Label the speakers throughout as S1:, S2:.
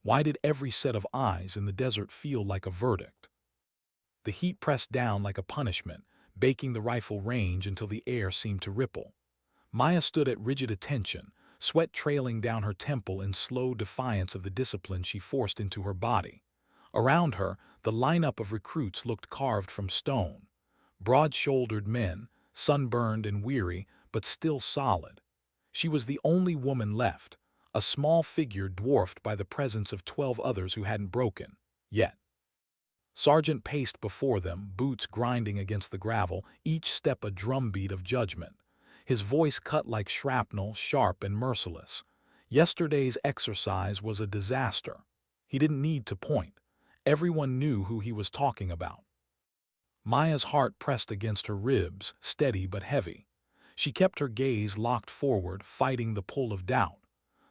S1: Why did every set of eyes in the desert feel like a verdict? The heat pressed down like a punishment, baking the rifle range until the air seemed to ripple. Maya stood at rigid attention, sweat trailing down her temple in slow defiance of the discipline she forced into her body. Around her, the lineup of recruits looked carved from stone. Broad-shouldered men, sunburned and weary, but still solid. She was the only woman left, a small figure dwarfed by the presence of 12 others who hadn't broken yet. Sergeant paced before them, boots grinding against the gravel, each step a drumbeat of judgment. His voice cut like shrapnel, sharp and merciless. Yesterday's exercise was a disaster. He didn't need to point. Everyone knew who he was talking about. Maya's heart pressed against her ribs, steady but heavy. She kept her gaze locked forward, fighting the pull of doubt.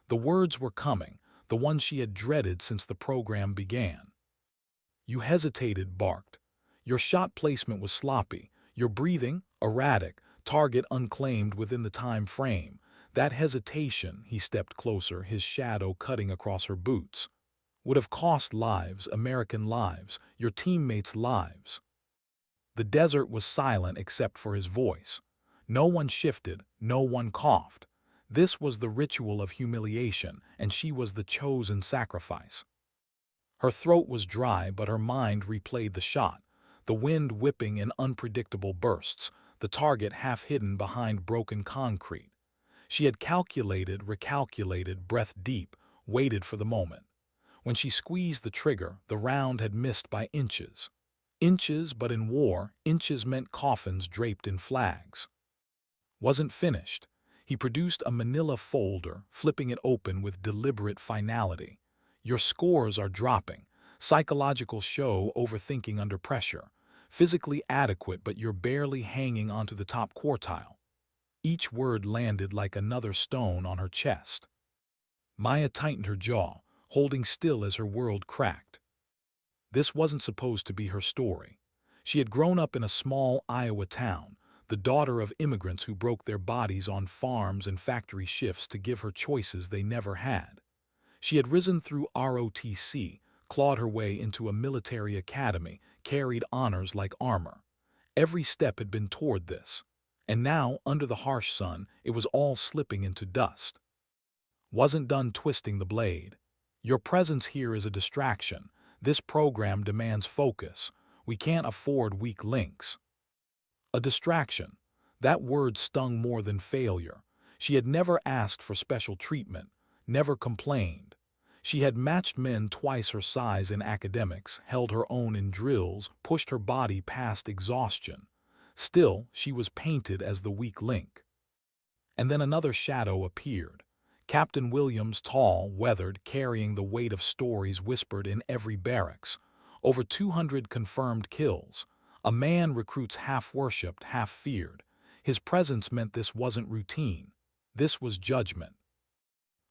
S1: The words were coming, the ones she had dreaded since the program began. You hesitated, barked. Your shot placement was sloppy, your breathing, erratic, target unclaimed within the time frame. That hesitation, he stepped closer, his shadow cutting across her boots, would have cost lives, American lives, your teammates' lives. The desert was silent except for his voice. No one shifted, no one coughed. This was the ritual of humiliation, and she was the chosen sacrifice. Her throat was dry, but her mind replayed the shot, the wind whipping in unpredictable bursts, the target half hidden behind broken concrete. She had calculated, recalculated, breath deep, waited for the moment. When she squeezed the trigger, the round had missed by inches. Inches, but in war, inches meant coffins draped in flags. Wasn't finished. He produced a manila folder, flipping it open with deliberate finality. Your scores are dropping. Psychological show, overthinking under pressure. Physically adequate, but you're barely hanging onto the top quartile. Each word landed like another stone on her chest. Maya tightened her jaw, holding still as her world cracked. This wasn't supposed to be her story. She had grown up in a small Iowa town, the daughter of immigrants who broke their bodies on farms and factory shifts to give her choices they never had. She had risen through ROTC, clawed her way into a military academy, carried honors like armor. Every step had been toward this. And now, under the harsh sun, it was all slipping into dust. Wasn't done twisting the blade. Your presence here is a distraction. This program demands focus. We can't afford weak links. A distraction. That word stung more than failure. She had never asked for special treatment, never complained. She had matched men twice her size in academics, held her own in drills, pushed her body past exhaustion. Still, she was painted as the weak link. And then another shadow appeared. Captain Williams, tall, weathered, carrying the weight of stories whispered in every barracks. Over 200 confirmed kills. A man recruits half worshipped, half feared. His presence meant this wasn't routine. This was judgment.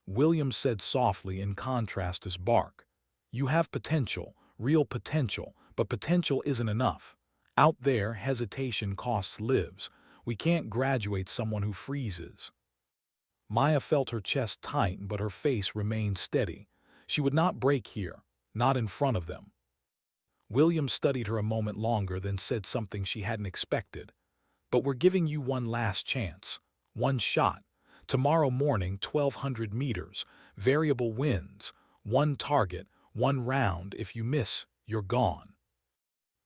S1: Williams said softly in contrast to bark. You have potential, real potential, but potential isn't enough. Out there, hesitation costs lives. We can't graduate someone who freezes. Maya felt her chest tighten, but her face remained steady. She would not break here, not in front of them. William studied her a moment longer, then said something she hadn't expected. But we're giving you one last chance. One shot. Tomorrow morning, 1,200 meters. Variable winds. One target, one round. If you miss, you're gone.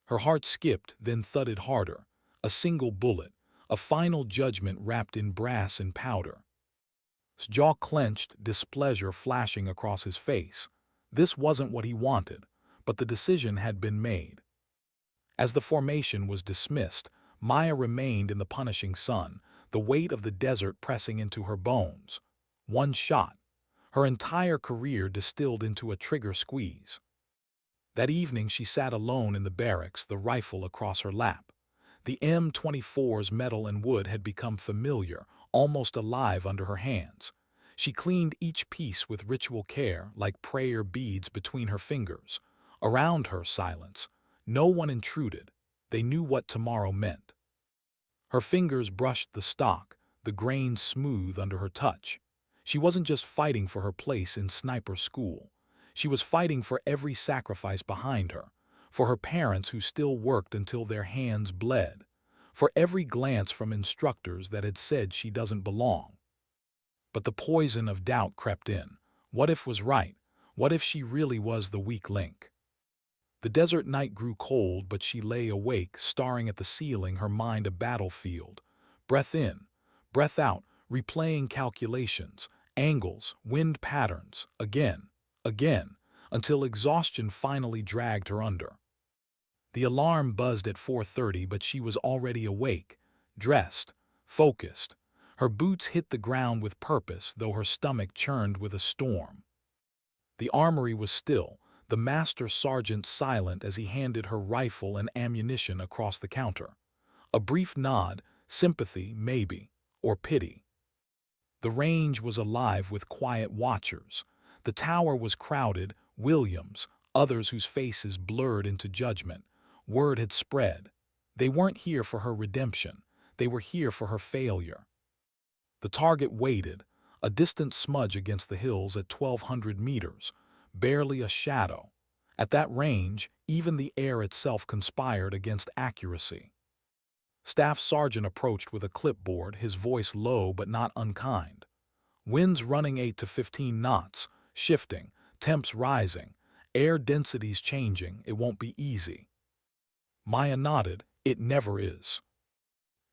S1: Her heart skipped, then thudded harder. A single bullet. A final judgment wrapped in brass and powder. His jaw clenched, displeasure flashing across his face. This wasn't what he wanted, but the decision had been made. As the formation was dismissed, Maya remained in the punishing sun, the weight of the desert pressing into her bones. One shot. Her entire career distilled into a trigger squeeze. That evening she sat alone in the barracks, the rifle across her lap. The M24's metal and wood had become familiar, almost alive under her hands. She cleaned each piece with ritual care, like prayer beads between her fingers. Around her, silence. No one intruded. They knew what tomorrow meant. Her fingers brushed the stock, the grain smooth under her touch. She wasn't just fighting for her place in sniper school. She was fighting for every sacrifice behind her, for her parents who still worked until their hands bled, for every glance from instructors that had said she doesn't belong. But the poison of doubt crept in. What if was right? What if she really was the weak link? The desert night grew cold, but she lay awake, staring at the ceiling, her mind a battlefield. Breath in, breath out, replaying calculations, angles, wind patterns, again, until exhaustion finally dragged her under. The alarm buzzed at 4:30, but she was already awake, dressed, focused. Her boots hit the ground with purpose, though her stomach churned with a storm. The armory was still, the master sergeant silent as he handed her rifle and ammunition across the counter. A brief nod, sympathy maybe, or pity. The range was alive with quiet watchers. The tower was crowded, Williams, others whose faces blurred into judgment. Word had spread. They weren't here for her redemption. They were here for her failure. The target waited, a distant smudge against the hills at 1,200 meters, barely a shadow. At that range, even the air itself conspired against accuracy. Staff Sergeant approached with a clipboard, his voice low but not unkind. Winds running 8 to 15 knots, shifting, temps rising, air densities changing. It won't be easy. Maya nodded. It never is.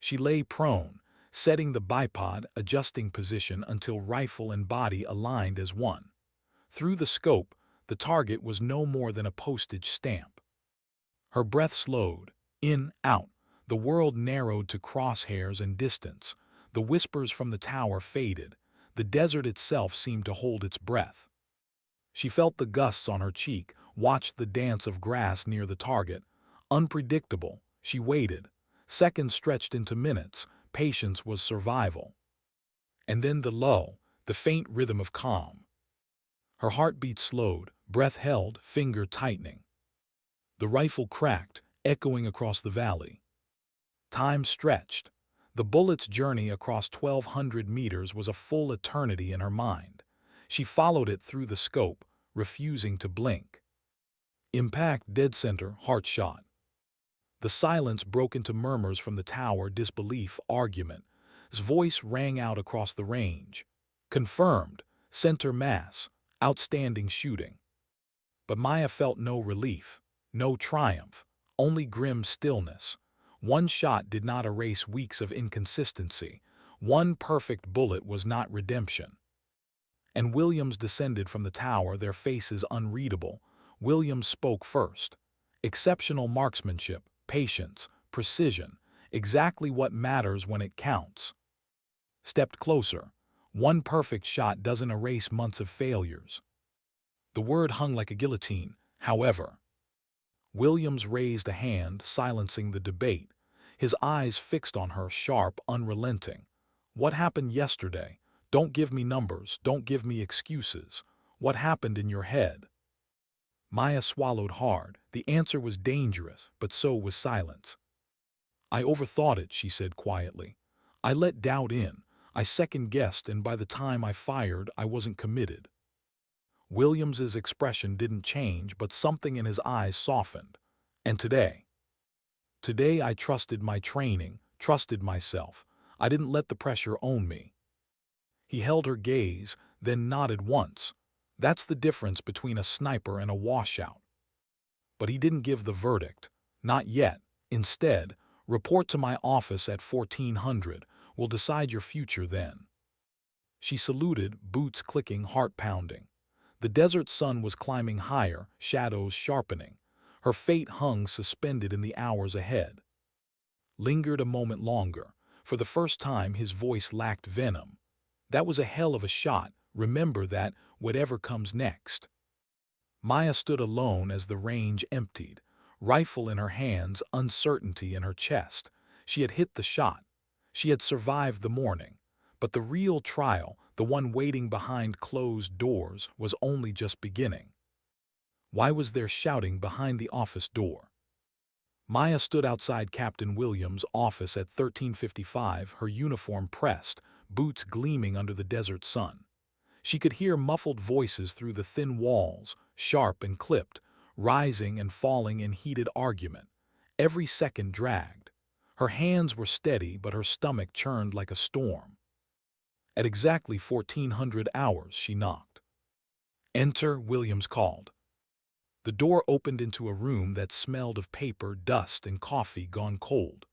S1: She lay prone, setting the bipod, adjusting position until rifle and body aligned as one. Through the scope, the target was no more than a postage stamp. Her breath slowed, in, out. The world narrowed to crosshairs and distance. The whispers from the tower faded. The desert itself seemed to hold its breath. She felt the gusts on her cheek, watched the dance of grass near the target. Unpredictable, she waited. Seconds stretched into minutes. Patience was survival. And then the lull, the faint rhythm of calm. Her heartbeat slowed, breath held, finger tightening. The rifle cracked, echoing across the valley. Time stretched. The bullet's journey across 1,200 meters was a full eternity in her mind. She followed it through the scope, refusing to blink. Impact, dead center, heart shot. The silence broke into murmurs from the tower, disbelief, argument. His voice rang out across the range. Confirmed, center mass, outstanding shooting. But Maya felt no relief, no triumph, only grim stillness. One shot did not erase weeks of inconsistency. One perfect bullet was not redemption. And Williams descended from the tower, their faces unreadable. Williams spoke first. Exceptional marksmanship, patience, precision, exactly what matters when it counts. Stepped closer. One perfect shot doesn't erase months of failures. The word hung like a guillotine, however. Williams raised a hand, silencing the debate, his eyes fixed on her, sharp, unrelenting. What happened yesterday? Don't give me numbers, don't give me excuses. What happened in your head? Maya swallowed hard. The answer was dangerous, but so was silence. I overthought it, she said quietly. I let doubt in. I second-guessed, and by the time I fired, I wasn't committed. Williams's expression didn't change, but something in his eyes softened. And today? Today I trusted my training, trusted myself. I didn't let the pressure own me. He held her gaze, then nodded once. That's the difference between a sniper and a washout. But he didn't give the verdict. Not yet. Instead, report to my office at 1400. We'll decide your future then. She saluted, boots clicking, heart pounding. The desert sun was climbing higher, shadows sharpening. Her fate hung suspended in the hours ahead. Lingered a moment longer. For the first time, his voice lacked venom. That was a hell of a shot. Remember that, whatever comes next. Maya stood alone as the range emptied. Rifle in her hands, uncertainty in her chest. She had hit the shot. She had survived the morning. But the real trial, the one waiting behind closed doors, was only just beginning. Why was there shouting behind the office door? Maya stood outside Captain Williams' office at 13:55, her uniform pressed, boots gleaming under the desert sun. She could hear muffled voices through the thin walls, sharp and clipped, rising and falling in heated argument. Every second dragged. Her hands were steady, but her stomach churned like a storm. At exactly 1400 hours, she knocked. "Enter," Williams called. The door opened into a room that smelled of paper, dust, and coffee gone cold.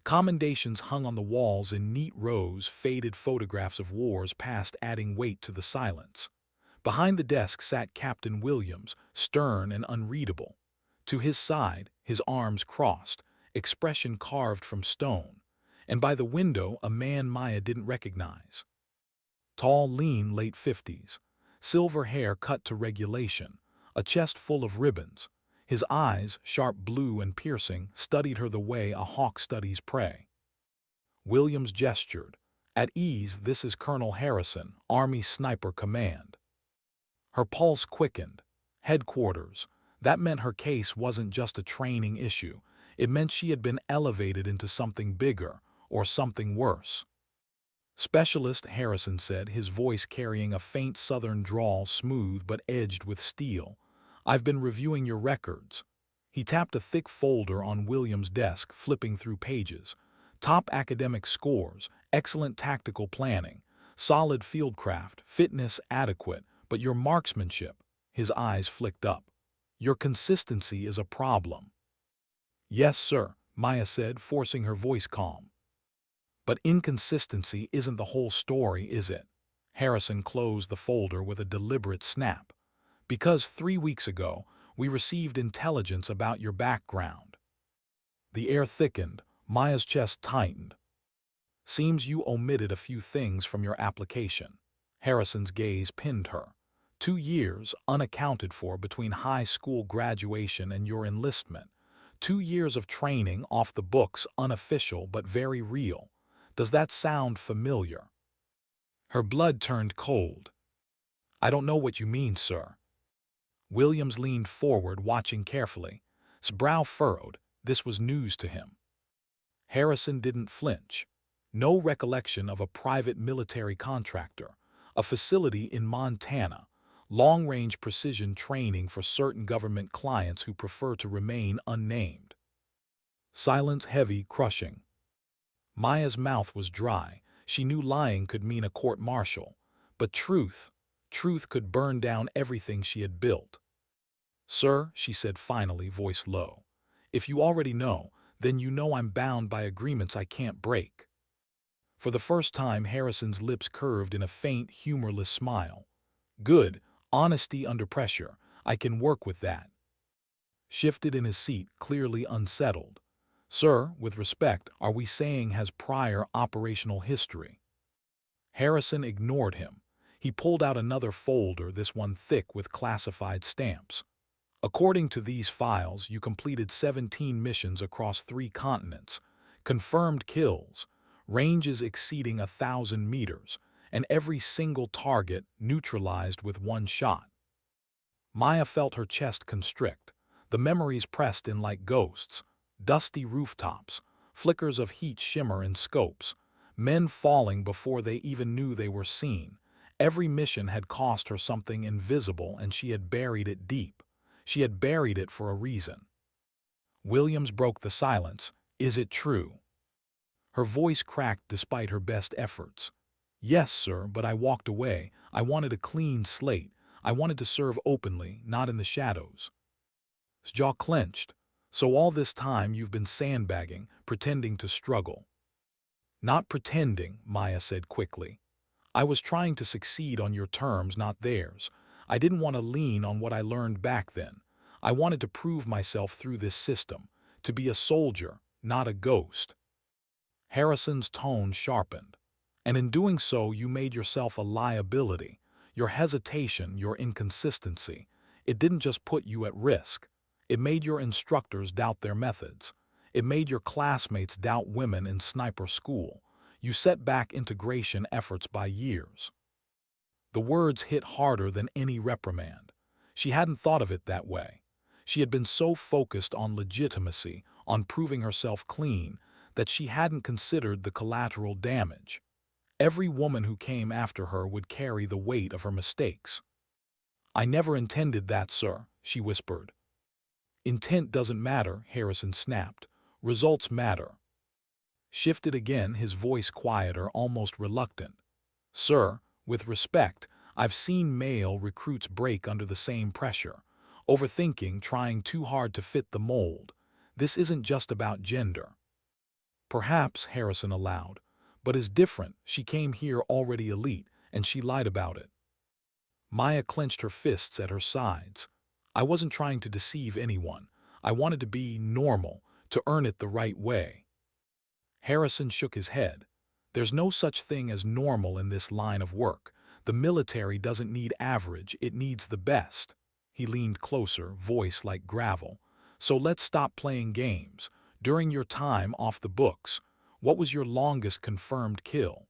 S1: Commendations hung on the walls in neat rows, faded photographs of wars past adding weight to the silence. Behind the desk sat Captain Williams, stern and unreadable. To his side, his arms crossed, expression carved from stone. And by the window, a man Maya didn't recognize. Tall, lean, late 50s. Silver hair cut to regulation. A chest full of ribbons. His eyes, sharp blue and piercing, studied her the way a hawk studies prey. Williams gestured. "At ease, this is Colonel Harrison, Army Sniper Command." Her pulse quickened. Headquarters. That meant her case wasn't just a training issue. It meant she had been elevated into something bigger, or something worse. "Specialist," Harrison said, his voice carrying a faint southern drawl, smooth but edged with steel. "I've been reviewing your records." He tapped a thick folder on Williams' desk, flipping through pages. "Top academic scores, excellent tactical planning, solid fieldcraft, fitness adequate, but your marksmanship," his eyes flicked up. "Your consistency is a problem." "Yes, sir," Maya said, forcing her voice calm. "But inconsistency isn't the whole story, is it?" Harrison closed the folder with a deliberate snap. "Because 3 weeks ago, we received intelligence about your background." The air thickened, Maya's chest tightened. "Seems you omitted a few things from your application." Harrison's gaze pinned her. 2 years, unaccounted for, between high school graduation and your enlistment. 2 years of training off the books, unofficial but very real. Does that sound familiar? Her blood turned cold. "I don't know what you mean, sir." Williams leaned forward, watching carefully. His brow furrowed. This was news to him. Harrison didn't flinch. No recollection of a private military contractor, a facility in Montana, long-range precision training for certain government clients who prefer to remain unnamed. Silence heavy, crushing. Maya's mouth was dry. She knew lying could mean a court-martial. But truth could burn down everything she had built. "Sir," she said finally, voice low, "if you already know, then you know I'm bound by agreements I can't break." For the first time, Harrison's lips curved in a faint, humorless smile. "Good. Honesty under pressure. I can work with that." Shifted in his seat, clearly unsettled. "Sir, with respect, are we saying has prior operational history?" Harrison ignored him. He pulled out another folder, this one thick with classified stamps. "According to these files, you completed 17 missions across 3 continents, confirmed kills, ranges exceeding 1,000 meters, and every single target neutralized with 1 shot." Maya felt her chest constrict. The memories pressed in like ghosts. Dusty rooftops, flickers of heat shimmer in scopes, men falling before they even knew they were seen. Every mission had cost her something invisible, and she had buried it deep. She had buried it for a reason. Williams broke the silence. "Is it true?" Her voice cracked despite her best efforts. "Yes, sir, but I walked away. I wanted a clean slate. I wanted to serve openly, not in the shadows." His jaw clenched. "So all this time you've been sandbagging, pretending to struggle." "Not pretending," Maya said quickly. "I was trying to succeed on your terms, not theirs. I didn't want to lean on what I learned back then. I wanted to prove myself through this system, to be a soldier, not a ghost." Harrison's tone sharpened. "And in doing so, you made yourself a liability. Your hesitation, your inconsistency, it didn't just put you at risk. It made your instructors doubt their methods. It made your classmates doubt women in sniper school. You set back integration efforts by years." The words hit harder than any reprimand. She hadn't thought of it that way. She had been so focused on legitimacy, on proving herself clean, that she hadn't considered the collateral damage. Every woman who came after her would carry the weight of her mistakes. "I never intended that, sir," she whispered. "Intent doesn't matter," Harrison snapped. "Results matter." Shifted again, his voice quieter, almost reluctant. "Sir, with respect, I've seen male recruits break under the same pressure. Overthinking, trying too hard to fit the mold. This isn't just about gender." "Perhaps," Harrison allowed, "but is different. She came here already elite, and she lied about it." Maya clenched her fists at her sides. "I wasn't trying to deceive anyone. I wanted to be normal, to earn it the right way." Harrison shook his head. "There's no such thing as normal in this line of work. The military doesn't need average, it needs the best." He leaned closer, voice like gravel. "So let's stop playing games. During your time off the books, what was your longest confirmed kill?"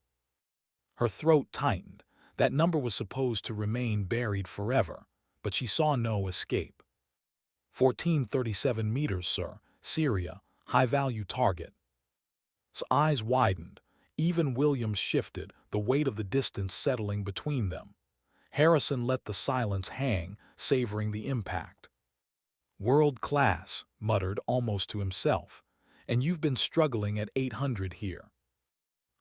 S1: Her throat tightened. That number was supposed to remain buried forever, but she saw no escape. 1437 meters, sir. Syria, high-value target." His eyes widened. Even Williams shifted, the weight of the distance settling between them. Harrison let the silence hang, savoring the impact. "World class," muttered almost to himself. "And you've been struggling at 800 here."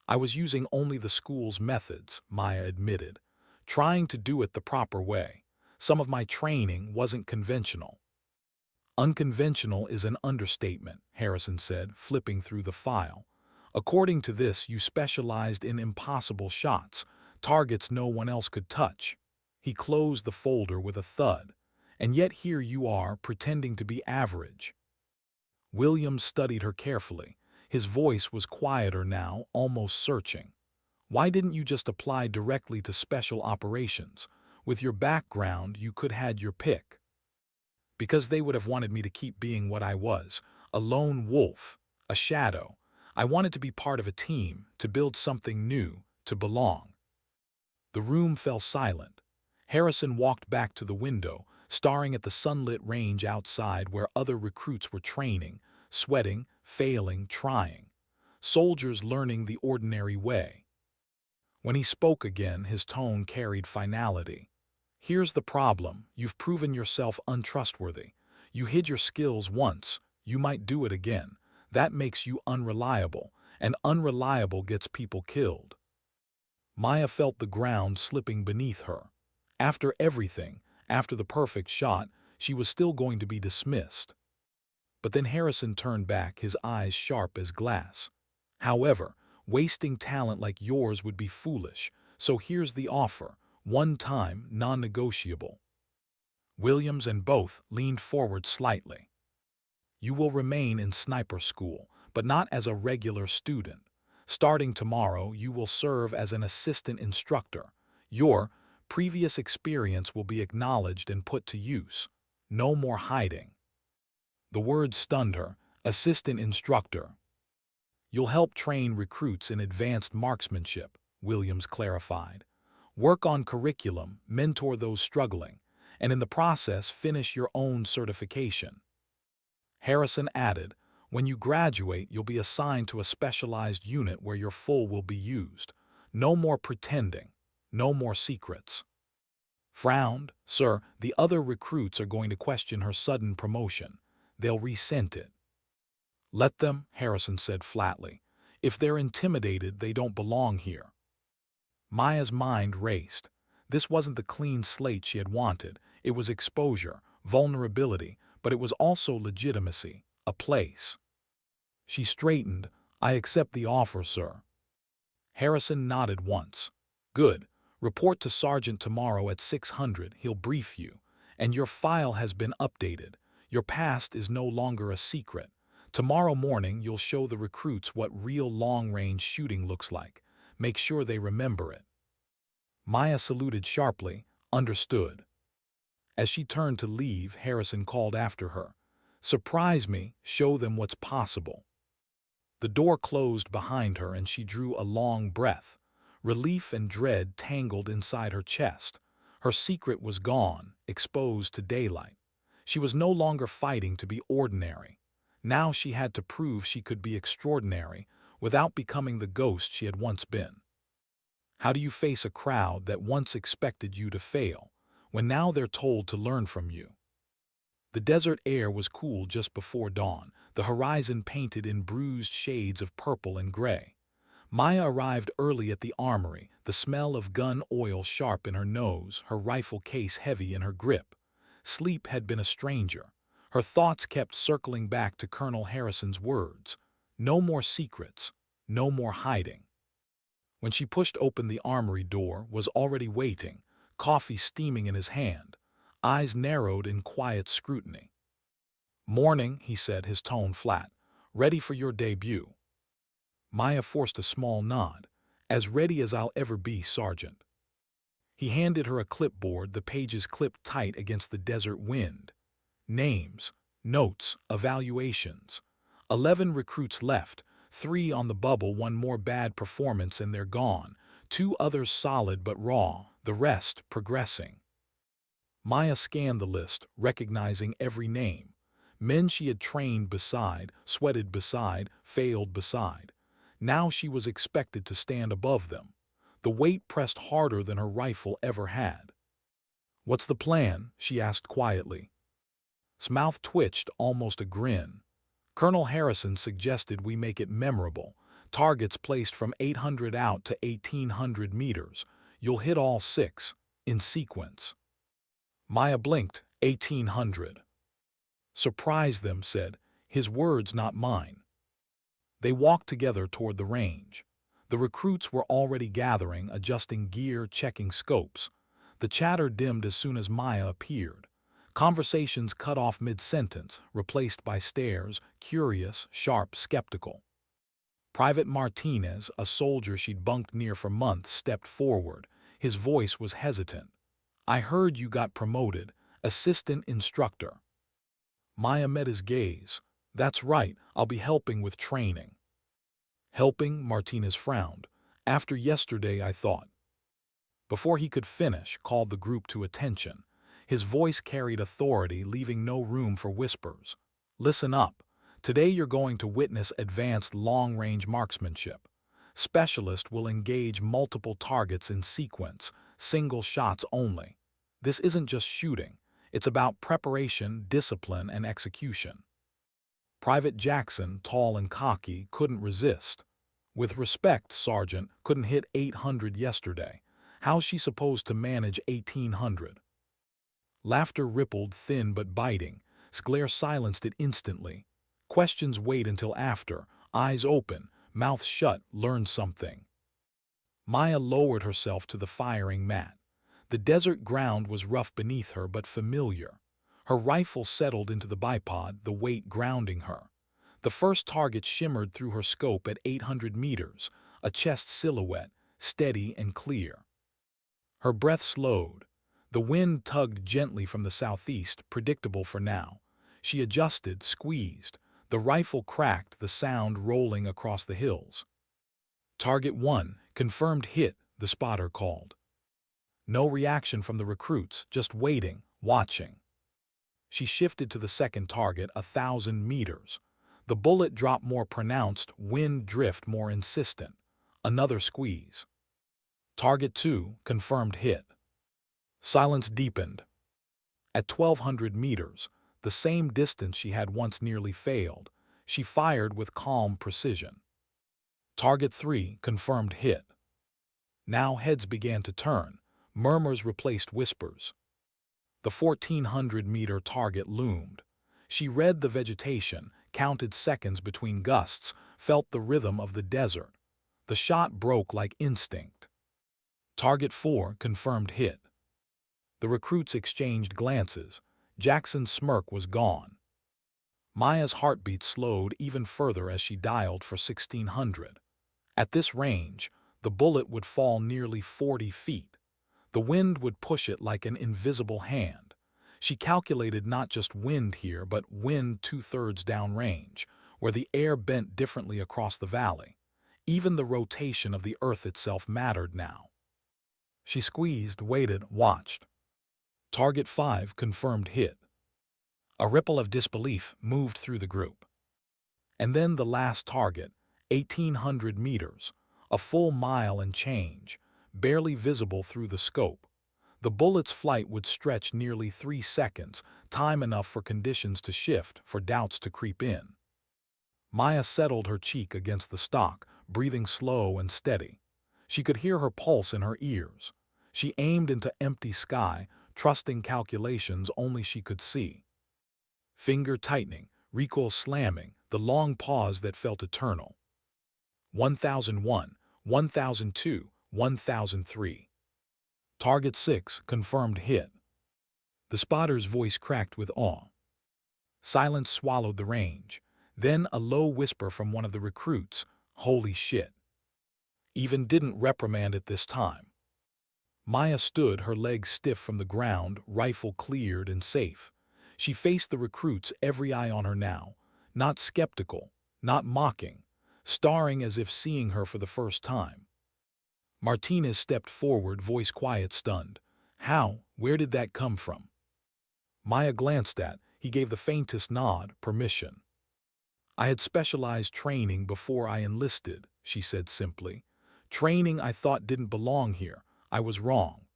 S1: "I was using only the school's methods," Maya admitted. "Trying to do it the proper way. Some of my training wasn't conventional." "Unconventional is an understatement," Harrison said, flipping through the file. "According to this, you specialized in impossible shots, targets no one else could touch." He closed the folder with a thud. "And yet here you are, pretending to be average." Williams studied her carefully. His voice was quieter now, almost searching. "Why didn't you just apply directly to special operations? With your background, you could had your pick." "Because they would have wanted me to keep being what I was, a lone wolf, a shadow. I wanted to be part of a team, to build something new, to belong." The room fell silent. Harrison walked back to the window, staring at the sunlit range outside where other recruits were training, sweating, failing, trying. Soldiers learning the ordinary way. When he spoke again, his tone carried finality. "Here's the problem. You've proven yourself untrustworthy. You hid your skills once. You might do it again. That makes you unreliable, and unreliable gets people killed." Maya felt the ground slipping beneath her. After everything, after the perfect shot, she was still going to be dismissed. But then Harrison turned back, his eyes sharp as glass. "However, wasting talent like yours would be foolish, so here's the offer, one time, non-negotiable." Williams and both leaned forward slightly. "You will remain in sniper school, but not as a regular student. Starting tomorrow, you will serve as an assistant instructor. Your previous experience will be acknowledged and put to use. No more hiding." The word stunned her. Assistant instructor. "You'll help train recruits in advanced marksmanship," Williams clarified. "Work on curriculum, mentor those struggling, and in the process finish your own certification." Harrison added, "When you graduate, you'll be assigned to a specialized unit where your full will be used. No more pretending. No more secrets." Frowned. "Sir, the other recruits are going to question her sudden promotion. They'll resent it." "Let them," Harrison said flatly. "If they're intimidated, they don't belong here." Maya's mind raced. This wasn't the clean slate she had wanted. It was exposure, vulnerability, but it was also legitimacy, a place. She straightened. "I accept the offer, sir." Harrison nodded once. "Good. Report to Sergeant tomorrow at 600. He'll brief you. And your file has been updated. Your past is no longer a secret. Tomorrow morning you'll show the recruits what real long-range shooting looks like. Make sure they remember it." Maya saluted sharply. "Understood." As she turned to leave, Harrison called after her. "Surprise me, show them what's possible." The door closed behind her and she drew a long breath. Relief and dread tangled inside her chest. Her secret was gone, exposed to daylight. She was no longer fighting to be ordinary. Now she had to prove she could be extraordinary without becoming the ghost she had once been. How do you face a crowd that once expected you to fail? when now they're told to learn from you. The desert air was cool just before dawn, the horizon painted in bruised shades of purple and gray. Maya arrived early at the armory, the smell of gun oil sharp in her nose, her rifle case heavy in her grip. Sleep had been a stranger. Her thoughts kept circling back to Colonel Harrison's words. No more secrets, no more hiding. When she pushed open the armory door, was already waiting, coffee steaming in his hand, eyes narrowed in quiet scrutiny. "Morning," he said, his tone flat. "Ready for your debut?" Maya forced a small nod. "As ready as I'll ever be, Sergeant." He handed her a clipboard, the pages clipped tight against the desert wind. Names, notes, evaluations. 11 recruits left, 3 on the bubble, 1 more bad performance and they're gone. 2 others solid but raw, the rest progressing. Maya scanned the list, recognizing every name. Men she had trained beside, sweated beside, failed beside. Now she was expected to stand above them. The weight pressed harder than her rifle ever had. "What's the plan?" she asked quietly. His mouth twitched, almost a grin. "Colonel Harrison suggested we make it memorable. Targets placed from 800 out to 1,800 meters. You'll hit all 6, in sequence." Maya blinked. 1,800. "Surprise them," said, his words not mine. They walked together toward the range. The recruits were already gathering, adjusting gear, checking scopes. The chatter dimmed as soon as Maya appeared. Conversations cut off mid-sentence, replaced by stares, curious, sharp, skeptical. Private Martinez, a soldier she'd bunked near for months, stepped forward. His voice was hesitant. "I heard you got promoted, assistant instructor." Maya met his gaze. "That's right, I'll be helping with training." "Helping?" Martinez frowned. "After yesterday, I thought." Before he could finish, called the group to attention. His voice carried authority, leaving no room for whispers. "Listen up. Today you're going to witness advanced long-range marksmanship. Specialist will engage multiple targets in sequence, single shots only. This isn't just shooting. It's about preparation, discipline, and execution." Private Jackson, tall and cocky, couldn't resist. "With respect, Sergeant, couldn't hit 800 yesterday. How's she supposed to manage 1,800? Laughter rippled, thin but biting. Sclare silenced it instantly. Questions wait until after. Eyes open, mouth shut, learn something. Maya lowered herself to the firing mat. The desert ground was rough beneath her but familiar. Her rifle settled into the bipod, the weight grounding her. The first target shimmered through her scope at 800 meters, a chest silhouette, steady and clear. Her breath slowed. The wind tugged gently from the southeast, predictable for now. She adjusted, squeezed. The rifle cracked, the sound rolling across the hills. "Target 1, confirmed hit," the spotter called. No reaction from the recruits, just waiting, watching. She shifted to the second target, 1,000 meters. The bullet drop more pronounced, wind drift more insistent. Another squeeze. "Target 2, confirmed hit." Silence deepened. At 1,200 meters, the same distance she had once nearly failed, she fired with calm precision. "Target 3, confirmed hit." Now heads began to turn. Murmurs replaced whispers. The 1,400-meter target loomed. She read the vegetation, counted seconds between gusts, felt the rhythm of the desert. The shot broke like instinct. "Target 4, confirmed hit." The recruits exchanged glances. Jackson's smirk was gone. Maya's heartbeat slowed even further as she dialed for 1,600. At this range, the bullet would fall nearly 40 feet. The wind would push it like an invisible hand. She calculated not just wind here, but wind 2/3 downrange, where the air bent differently across the valley. Even the rotation of the earth itself mattered now. She squeezed, waited, watched. "Target 5, confirmed hit." A ripple of disbelief moved through the group. And then the last target, 1,800 meters, a full mile and change, barely visible through the scope. The bullet's flight would stretch nearly 3 seconds, time enough for conditions to shift, for doubts to creep in. Maya settled her cheek against the stock, breathing slow and steady. She could hear her pulse in her ears. She aimed into empty sky, trusting calculations only she could see. Finger tightening, recoil slamming, the long pause that felt eternal. 1001, 1002, 1003. Target 6, confirmed hit. The spotter's voice cracked with awe. Silence swallowed the range. Then a low whisper from one of the recruits, "Holy shit." Even didn't reprimand it this time. Maya stood, her legs stiff from the ground, rifle cleared and safe. She faced the recruits, every eye on her now, not skeptical, not mocking, staring as if seeing her for the first time. Martinez stepped forward, voice quiet, stunned. "How? Where did that come from?" Maya glanced at. He gave the faintest nod, permission. "I had specialized training before I enlisted," she said simply. "Training I thought didn't belong here. I was wrong."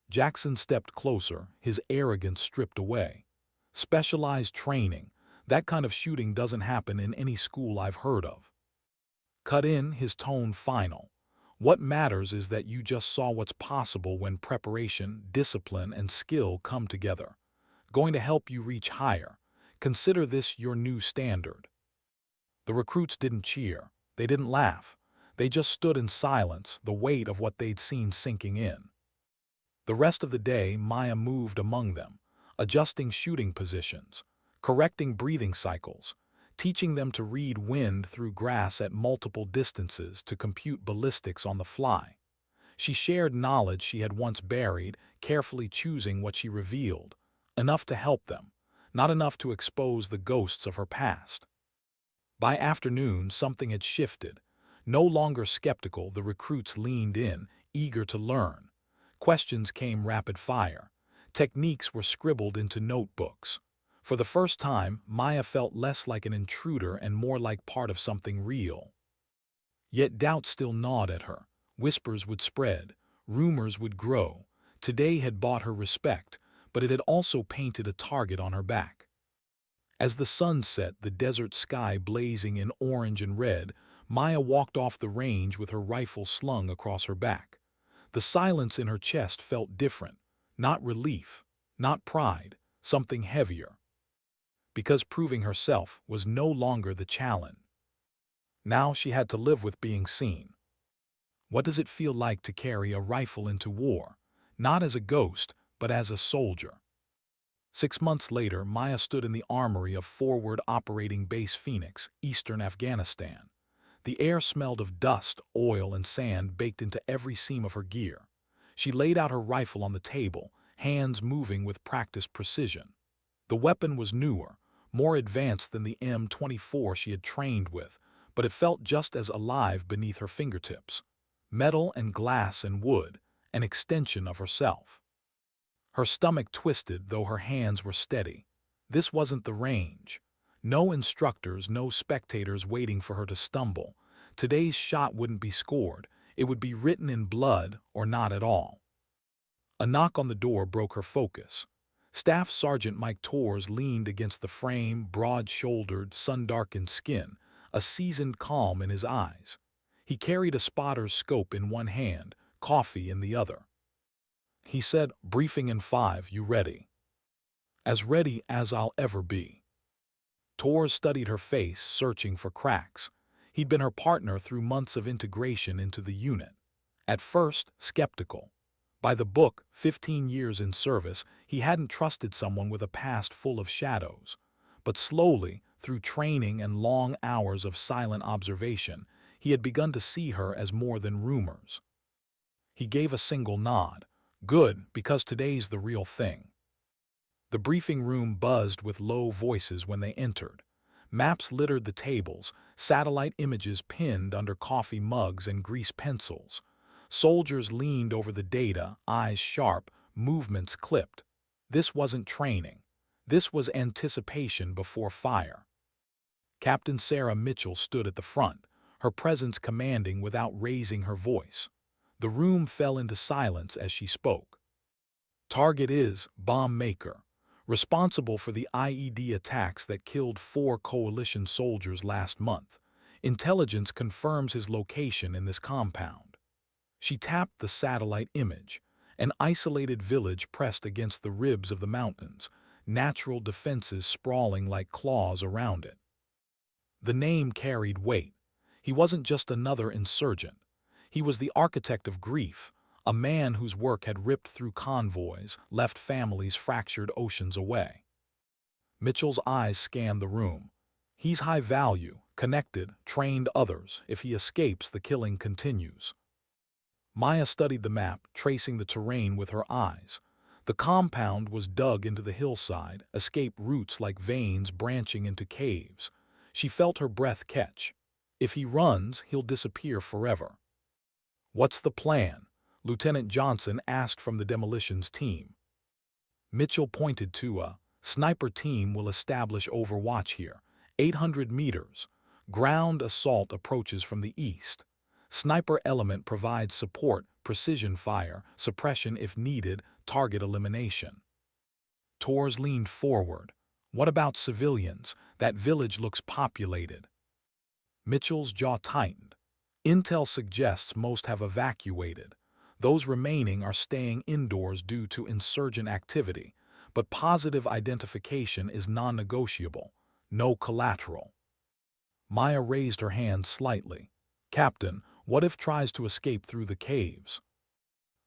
S1: Jackson stepped closer, his arrogance stripped away. "Specialized training. That kind of shooting doesn't happen in any school I've heard of." Cut in, his tone final. "What matters is that you just saw what's possible when preparation, discipline, and skill come together. Going to help you reach higher. Consider this your new standard." The recruits didn't cheer. They didn't laugh. They just stood in silence, the weight of what they'd seen sinking in. The rest of the day, Maya moved among them, adjusting shooting positions, correcting breathing cycles, teaching them to read wind through grass at multiple distances, to compute ballistics on the fly. She shared knowledge she had once buried, carefully choosing what she revealed, enough to help them, not enough to expose the ghosts of her past. By afternoon, something had shifted. No longer skeptical, the recruits leaned in, eager to learn. Questions came rapid fire. Techniques were scribbled into notebooks. For the first time, Maya felt less like an intruder and more like part of something real. Yet doubt still gnawed at her. Whispers would spread. Rumors would grow. Today had bought her respect, but it had also painted a target on her back. As the sun set, the desert sky blazing in orange and red, Maya walked off the range with her rifle slung across her back. The silence in her chest felt different. Not relief, not pride, something heavier. Because proving herself was no longer the challenge. Now she had to live with being seen. What does it feel like to carry a rifle into war? Not as a ghost, but as a soldier. 6 months later, Maya stood in the armory of Forward Operating Base Phoenix, eastern Afghanistan. The air smelled of dust, oil, and sand baked into every seam of her gear. She laid out her rifle on the table, hands moving with practiced precision. The weapon was newer, more advanced than the M24 she had trained with, but it felt just as alive beneath her fingertips. Metal and glass and wood, an extension of herself. Her stomach twisted, though her hands were steady. This wasn't the range. No instructors, no spectators waiting for her to stumble. Today's shot wouldn't be scored. It would be written in blood or not at all. A knock on the door broke her focus. Staff Sergeant Mike Torres leaned against the frame, broad-shouldered, sun-darkened skin, a seasoned calm in his eyes. He carried a spotter's scope in one hand, coffee in the other. He said, "Briefing in 5, you ready?" "As ready as I'll ever be." Torres studied her face, searching for cracks. He'd been her partner through months of integration into the unit. At first, skeptical. By the book, 15 years in service, he hadn't trusted someone with a past full of shadows. But slowly, through training and long hours of silent observation, he had begun to see her as more than rumors. He gave a single nod. "Good, because today's the real thing." The briefing room buzzed with low voices when they entered. Maps littered the tables, satellite images pinned under coffee mugs and grease pencils. Soldiers leaned over the data, eyes sharp, movements clipped. This wasn't training. This was anticipation before fire. Captain Sarah Mitchell stood at the front, her presence commanding without raising her voice. The room fell into silence as she spoke. Target is bomb maker, responsible for the IED attacks that killed 4 coalition soldiers last month. Intelligence confirms his location in this compound. She tapped the satellite image, an isolated village pressed against the ribs of the mountains, natural defenses sprawling like claws around it. The name carried weight. He wasn't just another insurgent. He was the architect of grief, a man whose work had ripped through convoys, left families fractured oceans away. Mitchell's eyes scanned the room. He's high value, connected, trained others. If he escapes, the killing continues. Maya studied the map, tracing the terrain with her eyes. The compound was dug into the hillside, escape routes like veins branching into caves. She felt her breath catch. If he runs, he'll disappear forever. What's the plan? Lieutenant Johnson asked from the demolitions team. Mitchell pointed to a sniper team will establish overwatch here. 800 meters. Ground assault approaches from the east. Sniper element provides support, precision fire, suppression if needed, target elimination. Torres leaned forward. What about civilians? That village looks populated. Mitchell's jaw tightened. Intel suggests most have evacuated. Those remaining are staying indoors due to insurgent activity, but positive identification is non-negotiable. No collateral. Maya raised her hand slightly. Captain, what if tries to escape through the caves?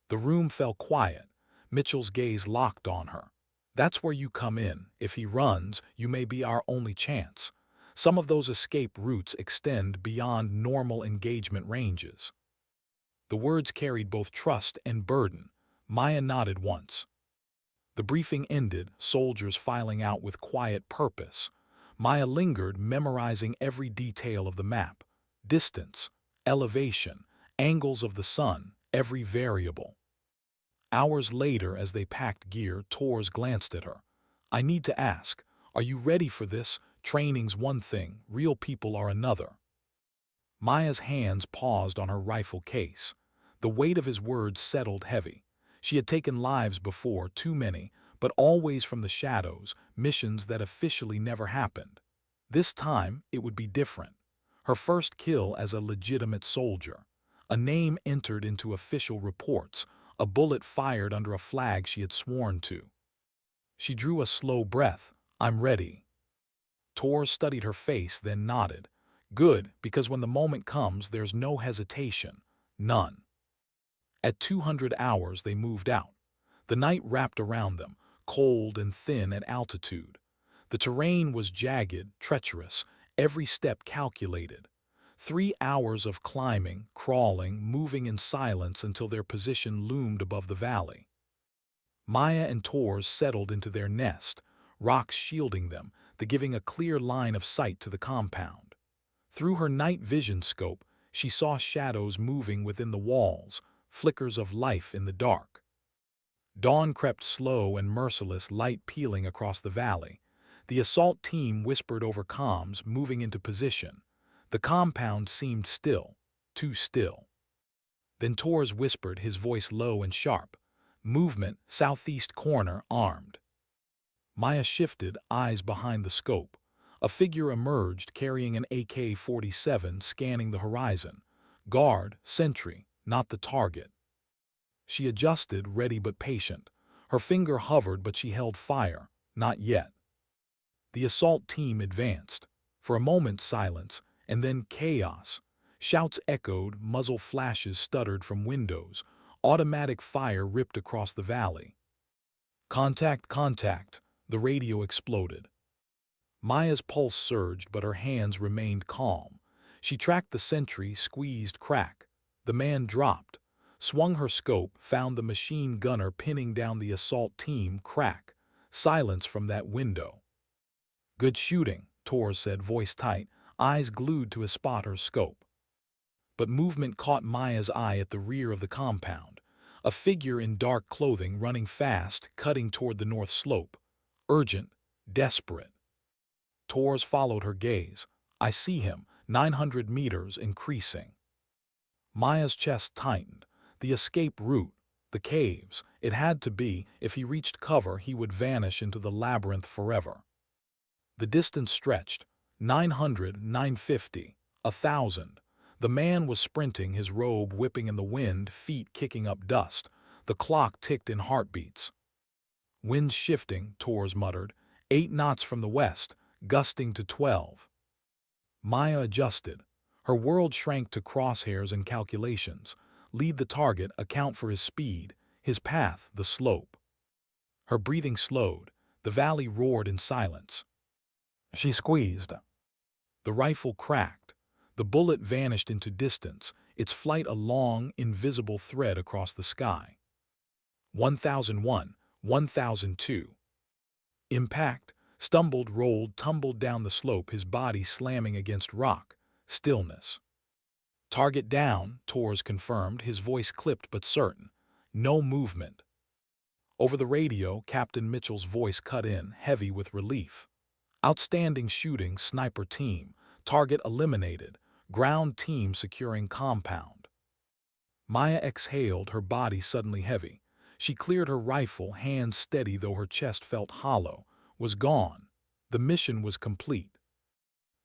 S1: The room fell quiet. Mitchell's gaze locked on her. That's where you come in. If he runs, you may be our only chance. Some of those escape routes extend beyond normal engagement ranges. The words carried both trust and burden. Maya nodded once. The briefing ended, soldiers filing out with quiet purpose. Maya lingered, memorizing every detail of the map. Distance, elevation, angles of the sun, every variable. Hours later, as they packed gear, Torres glanced at her. I need to ask, are you ready for this? Training's one thing, real people are another. Maya's hands paused on her rifle case. The weight of his words settled heavy. She had taken lives before, too many, but always from the shadows, missions that officially never happened. This time, it would be different. Her first kill as a legitimate soldier. A name entered into official reports, a bullet fired under a flag she had sworn to. She drew a slow breath. I'm ready. Torres studied her face, then nodded. Good, because when the moment comes, there's no hesitation. None. At 200 hours, they moved out. The night wrapped around them, cold and thin at altitude. The terrain was jagged, treacherous, every step calculated. 3 hours of climbing, crawling, moving in silence until their position loomed above the valley. Maya and Torres settled into their nest, rocks shielding them, giving a clear line of sight to the compound. Through her night vision scope, she saw shadows moving within the walls, flickers of life in the dark. Dawn crept slow and merciless, light peeling across the valley. The assault team whispered over comms, moving into position. The compound seemed still, too still. Then Torres whispered, his voice low and sharp. Movement, southeast corner, armed. Maya shifted, eyes behind the scope. A figure emerged carrying an AK-47, scanning the horizon. Guard, sentry, not the target. She adjusted, ready but patient. Her finger hovered, but she held fire. Not yet. The assault team advanced. For a moment, silence, and then chaos. Shouts echoed, muzzle flashes stuttered from windows. Automatic fire ripped across the valley. Contact, contact. The radio exploded. Maya's pulse surged, but her hands remained calm. She tracked the sentry, squeezed crack. The man dropped, swung her scope, found the machine gunner pinning down the assault team, crack. Silence from that window. Good shooting, Torres said, voice tight, eyes glued to a spot her scope. But movement caught Maya's eye at the rear of the compound. A figure in dark clothing running fast, cutting toward the north slope. Urgent, desperate. Torres followed her gaze. I see him, 900 meters, increasing. Maya's chest tightened. The escape route, The caves. It had to be. If he reached cover, he would vanish into the labyrinth forever. The distance stretched. 900, 950, 1,000. The man was sprinting, his robe whipping in the wind, feet kicking up dust. The clock ticked in heartbeats. Wind shifting, Tors muttered. 8 knots from the west, gusting to 12. Maya adjusted. Her world shrank to crosshairs and calculations. Lead the target, account for his speed, his path, the slope. Her breathing slowed. The valley roared in silence. She squeezed. The rifle cracked. The bullet vanished into distance, its flight a long, invisible thread across the sky. 1001, 1002. Impact. Stumbled, rolled, tumbled down the slope, his body slamming against rock. Stillness. Target down, Tors confirmed, his voice clipped but certain. No movement. Over the radio, Captain Mitchell's voice cut in, heavy with relief. Outstanding shooting, sniper team. Target eliminated. Ground team securing compound. Maya exhaled, her body suddenly heavy. She cleared her rifle, hands steady though her chest felt hollow. Was gone. The mission was complete.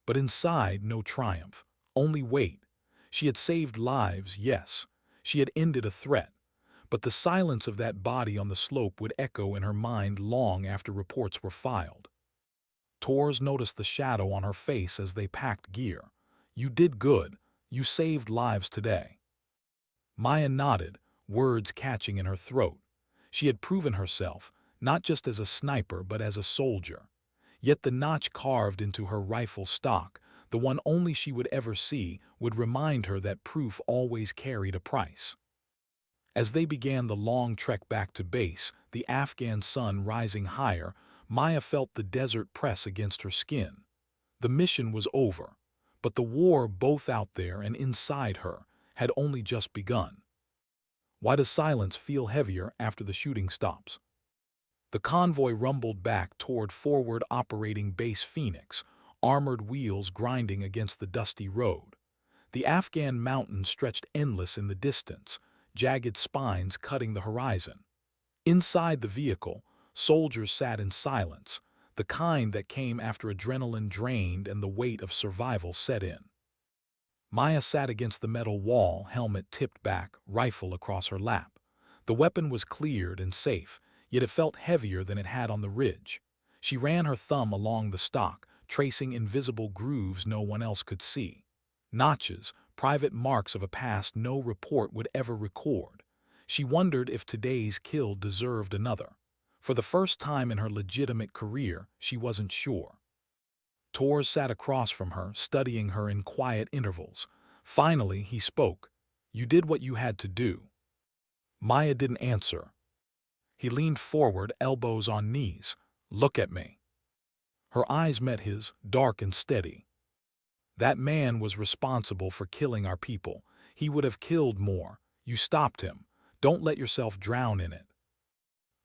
S1: But inside, no triumph. Only weight. She had saved lives, yes. She had ended a threat. But the silence of that body on the slope would echo in her mind long after reports were filed. Tors noticed the shadow on her face as they packed gear. You did good. You saved lives today. Maya nodded, words catching in her throat. She had proven herself, not just as a sniper but as a soldier. Yet the notch carved into her rifle stock, the one only she would ever see, would remind her that proof always carried a price. As they began the long trek back to base, the Afghan sun rising higher, Maya felt the desert press against her skin. The mission was over, but the war, both out there and inside her, had only just begun. Why does silence feel heavier after the shooting stops? The convoy rumbled back toward forward operating base Phoenix, armored wheels grinding against the dusty road. The Afghan mountains stretched endless in the distance, jagged spines cutting the horizon. Inside the vehicle, soldiers sat in silence, the kind that came after adrenaline drained and the weight of survival set in. Maya sat against the metal wall, helmet tipped back, rifle across her lap. The weapon was cleared and safe, yet it felt heavier than it had on the ridge. She ran her thumb along the stock, tracing invisible grooves no one else could see. Notches, private marks of a past no report would ever record. She wondered if today's kill deserved another. For the first time in her legitimate career, she wasn't sure. Tors sat across from her, studying her in quiet intervals. Finally, he spoke. You did what you had to do. Maya didn't answer. He leaned forward, elbows on knees. Look at me. Her eyes met his, dark and steady. That man was responsible for killing our people. He would have killed more. You stopped him. Don't let yourself drown in it.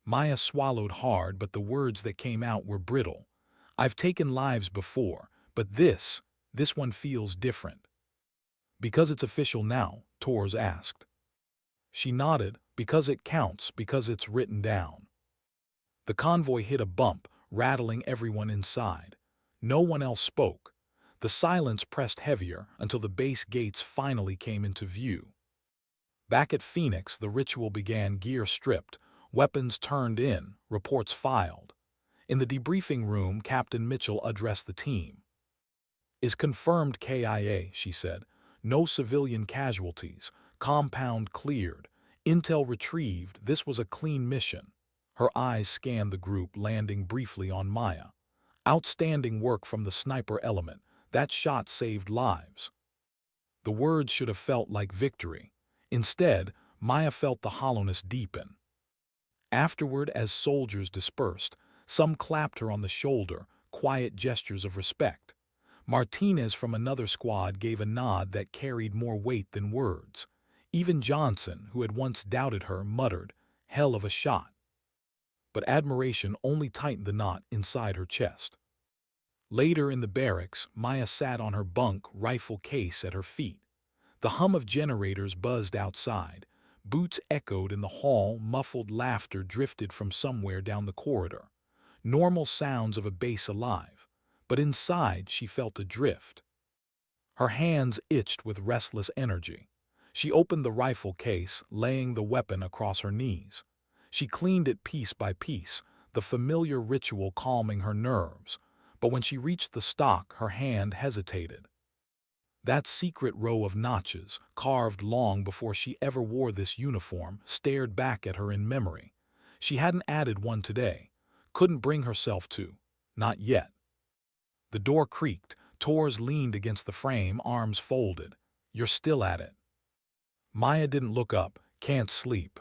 S1: Maya swallowed hard, but the words that came out were brittle. I've taken lives before, but this one feels different. Because it's official now, Tors asked. She nodded. Because it counts, because it's written down. The convoy hit a bump, rattling everyone inside. No one else spoke. The silence pressed heavier until the base gates finally came into view. Back at Phoenix, the ritual began, gear stripped, weapons turned in, reports filed. In the debriefing room, Captain Mitchell addressed the team. Is confirmed KIA, she said. No civilian casualties. Compound cleared. Intel retrieved. This was a clean mission. Her eyes scanned the group, landing briefly on Maya. Outstanding work from the sniper element. That shot saved lives. The words should have felt like victory. Instead, Maya felt the hollowness deepen. Afterward, as soldiers dispersed, some clapped her on the shoulder, quiet gestures of respect. Martinez from another squad gave a nod that carried more weight than words. Even Johnson, who had once doubted her, muttered, hell of a shot. But admiration only tightened the knot inside her chest. Later in the barracks, Maya sat on her bunk, rifle case at her feet. The hum of generators buzzed outside. Boots echoed in the hall, muffled laughter drifted from somewhere down the corridor. Normal sounds of a base alive, but inside she felt adrift. Her hands itched with restless energy. She opened the rifle case, laying the weapon across her knees. She cleaned it piece by piece, the familiar ritual calming her nerves, but when she reached the stock, her hand hesitated. That secret row of notches, carved long before she ever wore this uniform, stared back at her in memory. She hadn't added one today, couldn't bring herself to, not yet. The door creaked. Tors leaned against the frame, arms folded. "You're still at it." Maya didn't look up. "Can't sleep."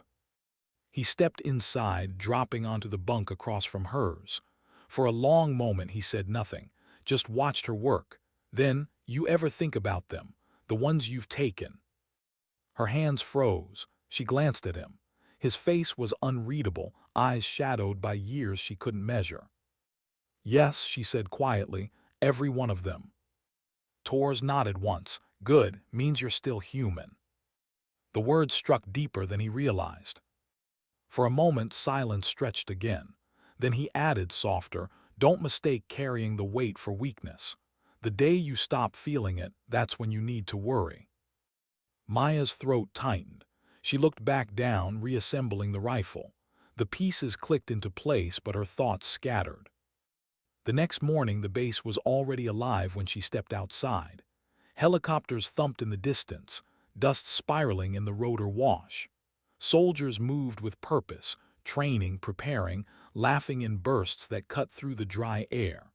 S1: He stepped inside, dropping onto the bunk across from hers. For a long moment he said nothing, just watched her work. Then, "You ever think about them, the ones you've taken?" Her hands froze. She glanced at him. His face was unreadable, eyes shadowed by years she couldn't measure. "Yes," she said quietly, "every one of them." Tors nodded once. "Good, means you're still human." The word struck deeper than he realized. For a moment silence stretched again. Then he added softer, "Don't mistake carrying the weight for weakness. The day you stop feeling it, that's when you need to worry." Maya's throat tightened. She looked back down, reassembling the rifle. The pieces clicked into place, but her thoughts scattered. The next morning the base was already alive when she stepped outside. Helicopters thumped in the distance, dust spiraling in the rotor wash. Soldiers moved with purpose, training, preparing, laughing in bursts that cut through the dry air.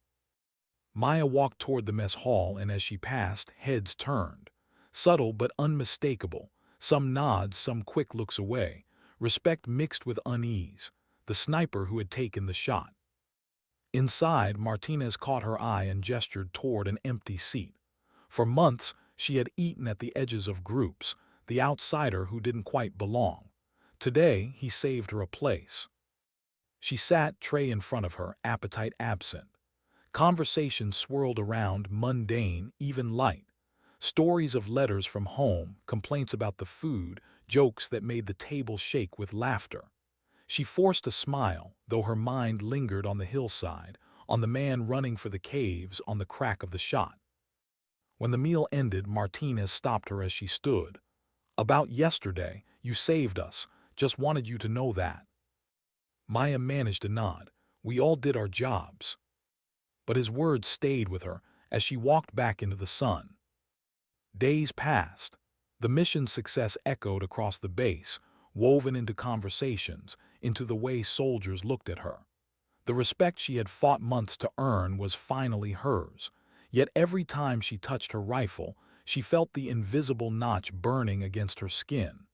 S1: Maya walked toward the mess hall, and as she passed, heads turned. Subtle but unmistakable, some nods, some quick looks away, respect mixed with unease, the sniper who had taken the shot. Inside, Martinez caught her eye and gestured toward an empty seat. For months, she had eaten at the edges of groups, the outsider who didn't quite belong. Today, he saved her a place. She sat, tray in front of her, appetite absent. Conversation swirled around, mundane, even light. Stories of letters from home, complaints about the food, jokes that made the table shake with laughter. She forced a smile, though her mind lingered on the hillside, on the man running for the caves, on the crack of the shot. When the meal ended, Martinez stopped her as she stood. "About yesterday, you saved us. Just wanted you to know that." Maya managed a nod. "We all did our jobs." But his words stayed with her as she walked back into the sun. Days passed. The mission's success echoed across the base, woven into conversations, into the way soldiers looked at her. The respect she had fought months to earn was finally hers. Yet every time she touched her rifle, she felt the invisible notch burning against her skin.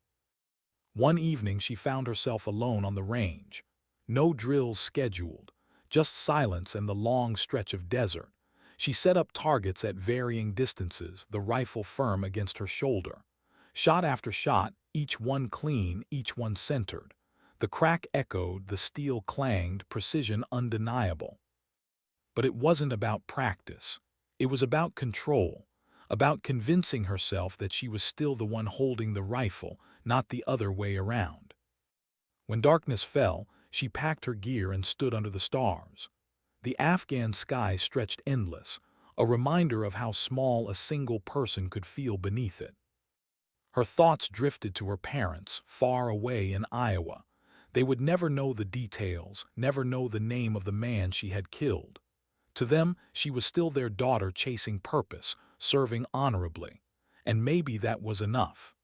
S1: One evening she found herself alone on the range. No drills scheduled, just silence and the long stretch of desert. She set up targets at varying distances, the rifle firm against her shoulder. Shot after shot, each one clean, each one centered. The crack echoed, the steel clanged, precision undeniable. But it wasn't about practice. It was about control, about convincing herself that she was still the one holding the rifle, not the other way around. When darkness fell, she packed her gear and stood under the stars. The Afghan sky stretched endless, a reminder of how small a single person could feel beneath it. Her thoughts drifted to her parents, far away in Iowa. They would never know the details, never know the name of the man she had killed. To them, she was still their daughter chasing purpose, serving honorably. And maybe that was enough.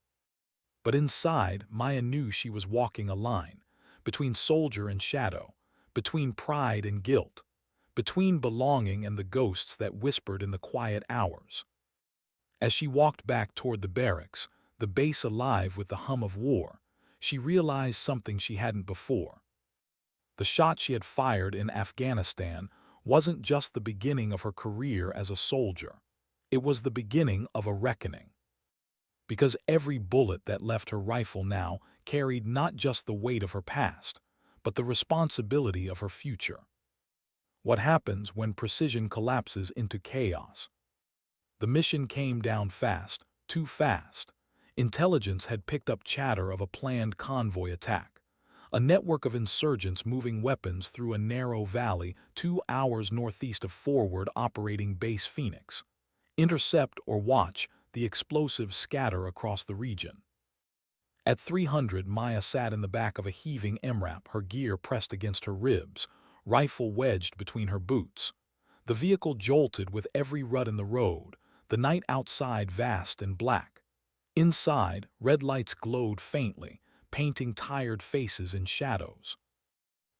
S1: But inside, Maya knew she was walking a line, between soldier and shadow, between pride and guilt, between belonging and the ghosts that whispered in the quiet hours. As she walked back toward the barracks, the base alive with the hum of war, she realized something she hadn't before. The shot she had fired in Afghanistan wasn't just the beginning of her career as a soldier. It was the beginning of a reckoning. Because every bullet that left her rifle now carried not just the weight of her past, but the responsibility of her future. What happens when precision collapses into chaos? The mission came down fast, too fast. Intelligence had picked up chatter of a planned convoy attack. A network of insurgents moving weapons through a narrow valley 2 hours northeast of forward operating Base Phoenix. Intercept or watch the explosives scatter across the region. At 300, Maya sat in the back of a heaving MRAP, her gear pressed against her ribs, rifle wedged between her boots. The vehicle jolted with every rut in the road, the night outside vast and black. Inside, red lights glowed faintly, painting tired faces in shadows.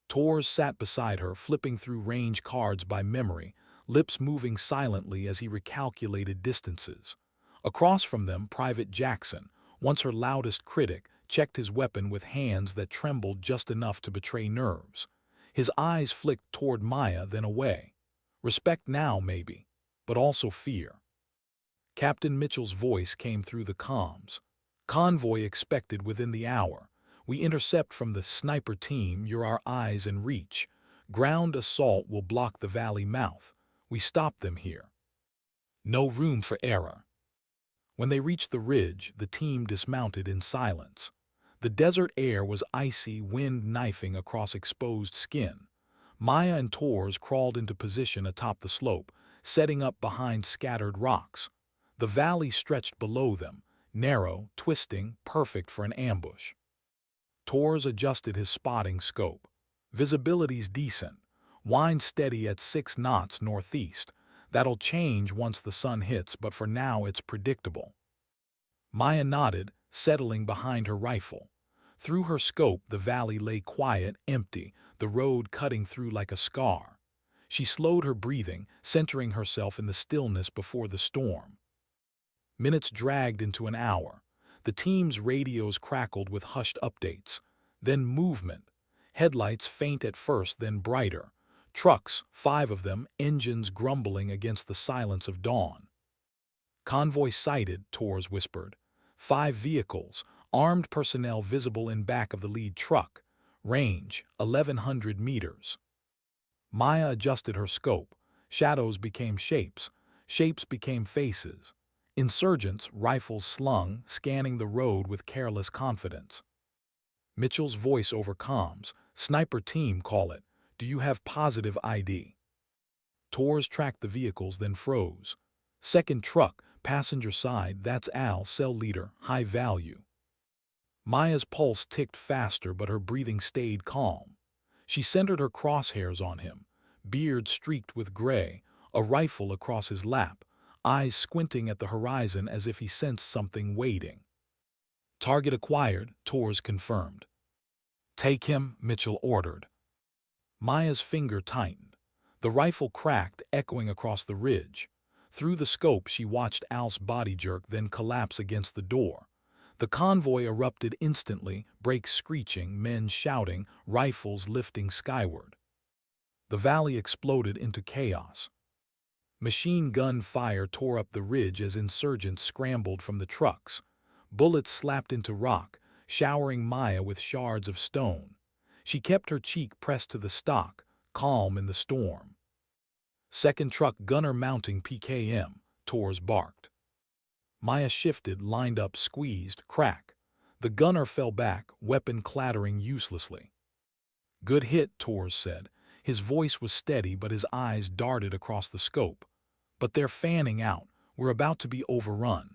S1: Tors sat beside her, flipping through range cards by memory, lips moving silently as he recalculated distances. Across from them, Private Jackson, once her loudest critic, checked his weapon with hands that trembled just enough to betray nerves. His eyes flicked toward Maya, then away. Respect now, maybe, but also fear. Captain Mitchell's voice came through the comms. Convoy expected within the hour. We intercept from the sniper team, you're our eyes in reach. Ground assault will block the valley mouth. We stop them here. No room for error. When they reached the ridge, the team dismounted in silence. The desert air was icy, wind knifing across exposed skin. Maya and Tors crawled into position atop the slope, setting up behind scattered rocks. The valley stretched below them, narrow, twisting, perfect for an ambush. Tors adjusted his spotting scope. Visibility's decent. Wind steady at 6 knots northeast. That'll change once the sun hits, but for now it's predictable. Maya nodded, settling behind her rifle. Through her scope, the valley lay quiet, empty, the road cutting through like a scar. She slowed her breathing, centering herself in the stillness before the storm. Minutes dragged into an hour. The team's radios crackled with hushed updates. Then movement. Headlights faint at first, then brighter. Trucks, 5 of them, engines grumbling against the silence of dawn. Convoy sighted, Tors whispered. 5 vehicles, armed personnel visible in back of the lead truck. Range, 1,100 meters. Maya adjusted her scope. Shadows became shapes. Shapes became faces. Insurgents, rifles slung, scanning the road with careless confidence. Mitchell's voice over comms. Sniper team, call it. Do you have positive ID? Tors tracked the vehicles, then froze. Second truck, passenger side, that's Al, cell leader, high value. Maya's pulse ticked faster, but her breathing stayed calm. She centered her crosshairs on him, beard streaked with gray, a rifle across his lap, eyes squinting at the horizon as if he sensed something waiting. Target acquired, Tors confirmed. Take him, Mitchell ordered. Maya's finger tightened. The rifle cracked, echoing across the ridge. Through the scope, she watched Al's body jerk, then collapse against the door. The convoy erupted instantly, brakes screeching, men shouting, rifles lifting skyward. The valley exploded into chaos. Machine gun fire tore up the ridge as insurgents scrambled from the trucks. Bullets slapped into rock, showering Maya with shards of stone. She kept her cheek pressed to the stock, calm in the storm. Second truck gunner mounting PKM, Tors barked. Maya shifted, lined up, squeezed, crack. The gunner fell back, weapon clattering uselessly. Good hit, Tors said. His voice was steady, but his eyes darted across the scope. But they're fanning out. We're about to be overrun.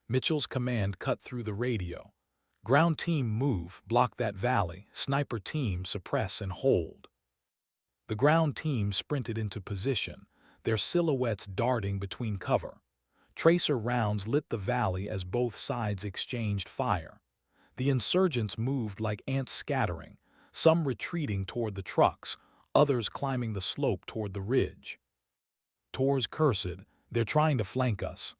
S1: Mitchell's command cut through the radio. Ground team move, block that valley. Sniper team suppress and hold. The ground team sprinted into position, their silhouettes darting between cover. Tracer rounds lit the valley as both sides exchanged fire. The insurgents moved like ants scattering, some retreating toward the trucks, others climbing the slope toward the ridge. Tors cursed, they're trying to flank us.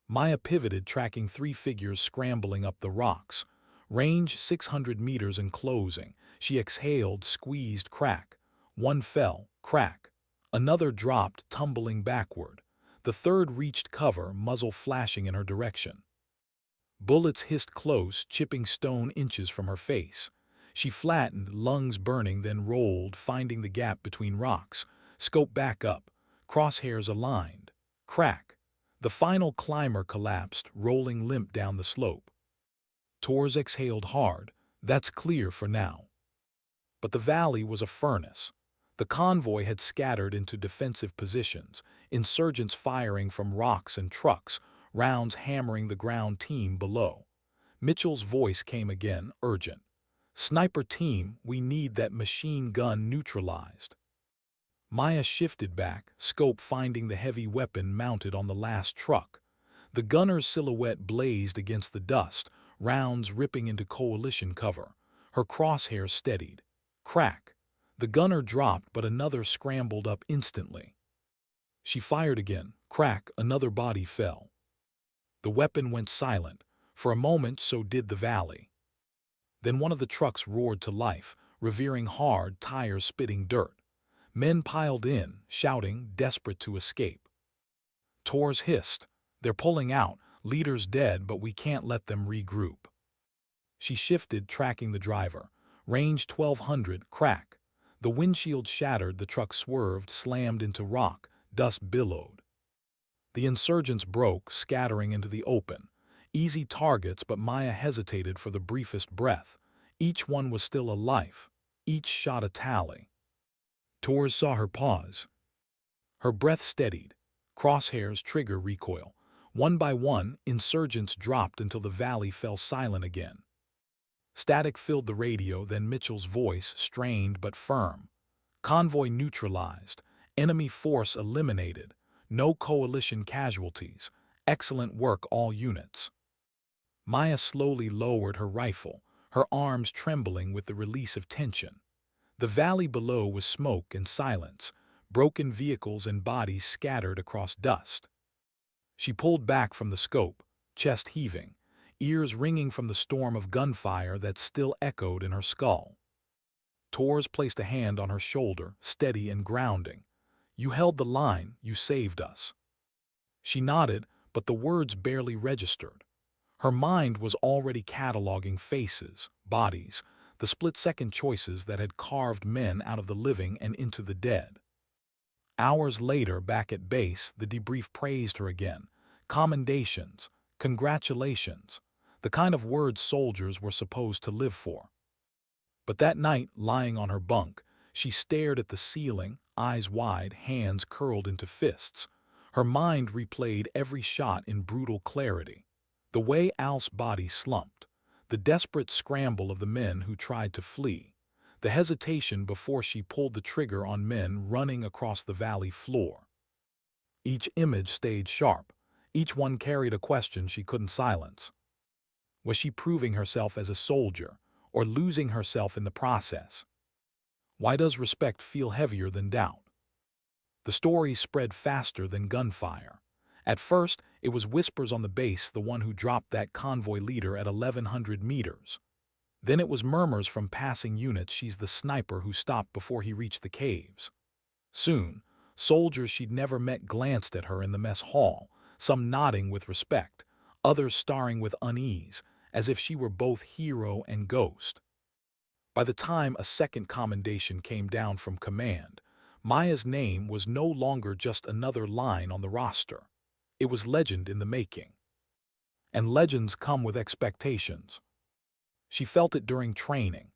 S1: Maya pivoted, tracking 3 figures scrambling up the rocks. Range 600 meters and closing. She exhaled, squeezed, crack. One fell, crack. Another dropped, tumbling backward. The third reached cover, muzzle flashing in her direction. Bullets hissed close, chipping stone inches from her face. She flattened, lungs burning, then rolled, finding the gap between rocks. Scope back up, crosshairs aligned. Crack. The final climber collapsed, rolling limp down the slope. Tors exhaled hard. That's clear for now. But the valley was a furnace. The convoy had scattered into defensive positions, insurgents firing from rocks and trucks, rounds hammering the ground team below. Mitchell's voice came again, urgent. "Sniper team, we need that machine gun neutralized." Maya shifted back, scope finding the heavy weapon mounted on the last truck. The gunner's silhouette blazed against the dust, rounds ripping into coalition cover. Her crosshairs steadied. Crack. The gunner dropped, but another scrambled up instantly. She fired again. Crack, another body fell. The weapon went silent. For a moment, so did the valley. Then one of the trucks roared to life, revering hard, tires spitting dirt. Men piled in, shouting, desperate to escape. Tors hissed. "They're pulling out, leaders dead, but we can't let them regroup." She shifted, tracking the driver. Range 1200, crack. The windshield shattered, the truck swerved, slammed into rock, dust billowed. The insurgents broke, scattering into the open. Easy targets, but Maya hesitated for the briefest breath. Each one was still a life. Each shot a tally. Tors saw her pause. Her breath steadied. Crosshairs trigger recoil. One by one, insurgents dropped until the valley fell silent again. Static filled the radio, then Mitchell's voice, strained but firm. "Convoy neutralized. Enemy force eliminated. No coalition casualties. Excellent work, all units." Maya slowly lowered her rifle, her arms trembling with the release of tension. The valley below was smoke and silence, broken vehicles and bodies scattered across dust. She pulled back from the scope, chest heaving, ears ringing from the storm of gunfire that still echoed in her skull. Tors placed a hand on her shoulder, steady and grounding. "You held the line, you saved us." She nodded, but the words barely registered. Her mind was already cataloging faces, bodies, the split-second choices that had carved men out of the living and into the dead. Hours later, back at base, the debrief praised her again. Commendations, congratulations, the kind of words soldiers were supposed to live for. But that night, lying on her bunk, she stared at the ceiling, eyes wide, hands curled into fists. Her mind replayed every shot in brutal clarity. The way Al's body slumped, the desperate scramble of the men who tried to flee, the hesitation before she pulled the trigger on men running across the valley floor. Each image stayed sharp. Each one carried a question she couldn't silence. Was she proving herself as a soldier, or losing herself in the process? Why does respect feel heavier than doubt? The story spread faster than gunfire. At first, it was whispers on the base, the one who dropped that convoy leader at 1100 meters. Then it was murmurs from passing units, she's the sniper who stopped before he reached the caves. Soon, soldiers she'd never met glanced at her in the mess hall, some nodding with respect, others staring with unease, as if she were both hero and ghost. By the time a second commendation came down from command, Maya's name was no longer just another line on the roster. It was legend in the making. And legends come with expectations. She felt it during training.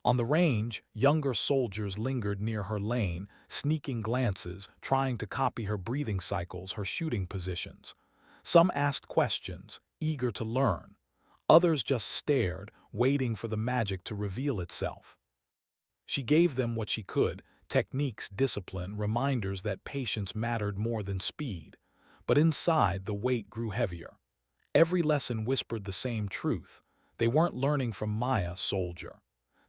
S1: On the range, younger soldiers lingered near her lane, sneaking glances, trying to copy her breathing cycles, her shooting positions. Some asked questions, eager to learn. Others just stared, waiting for the magic to reveal itself. She gave them what she could: techniques, discipline, reminders that patience mattered more than speed. But inside, the weight grew heavier. Every lesson whispered the same truth. They weren't learning from Maya, soldier.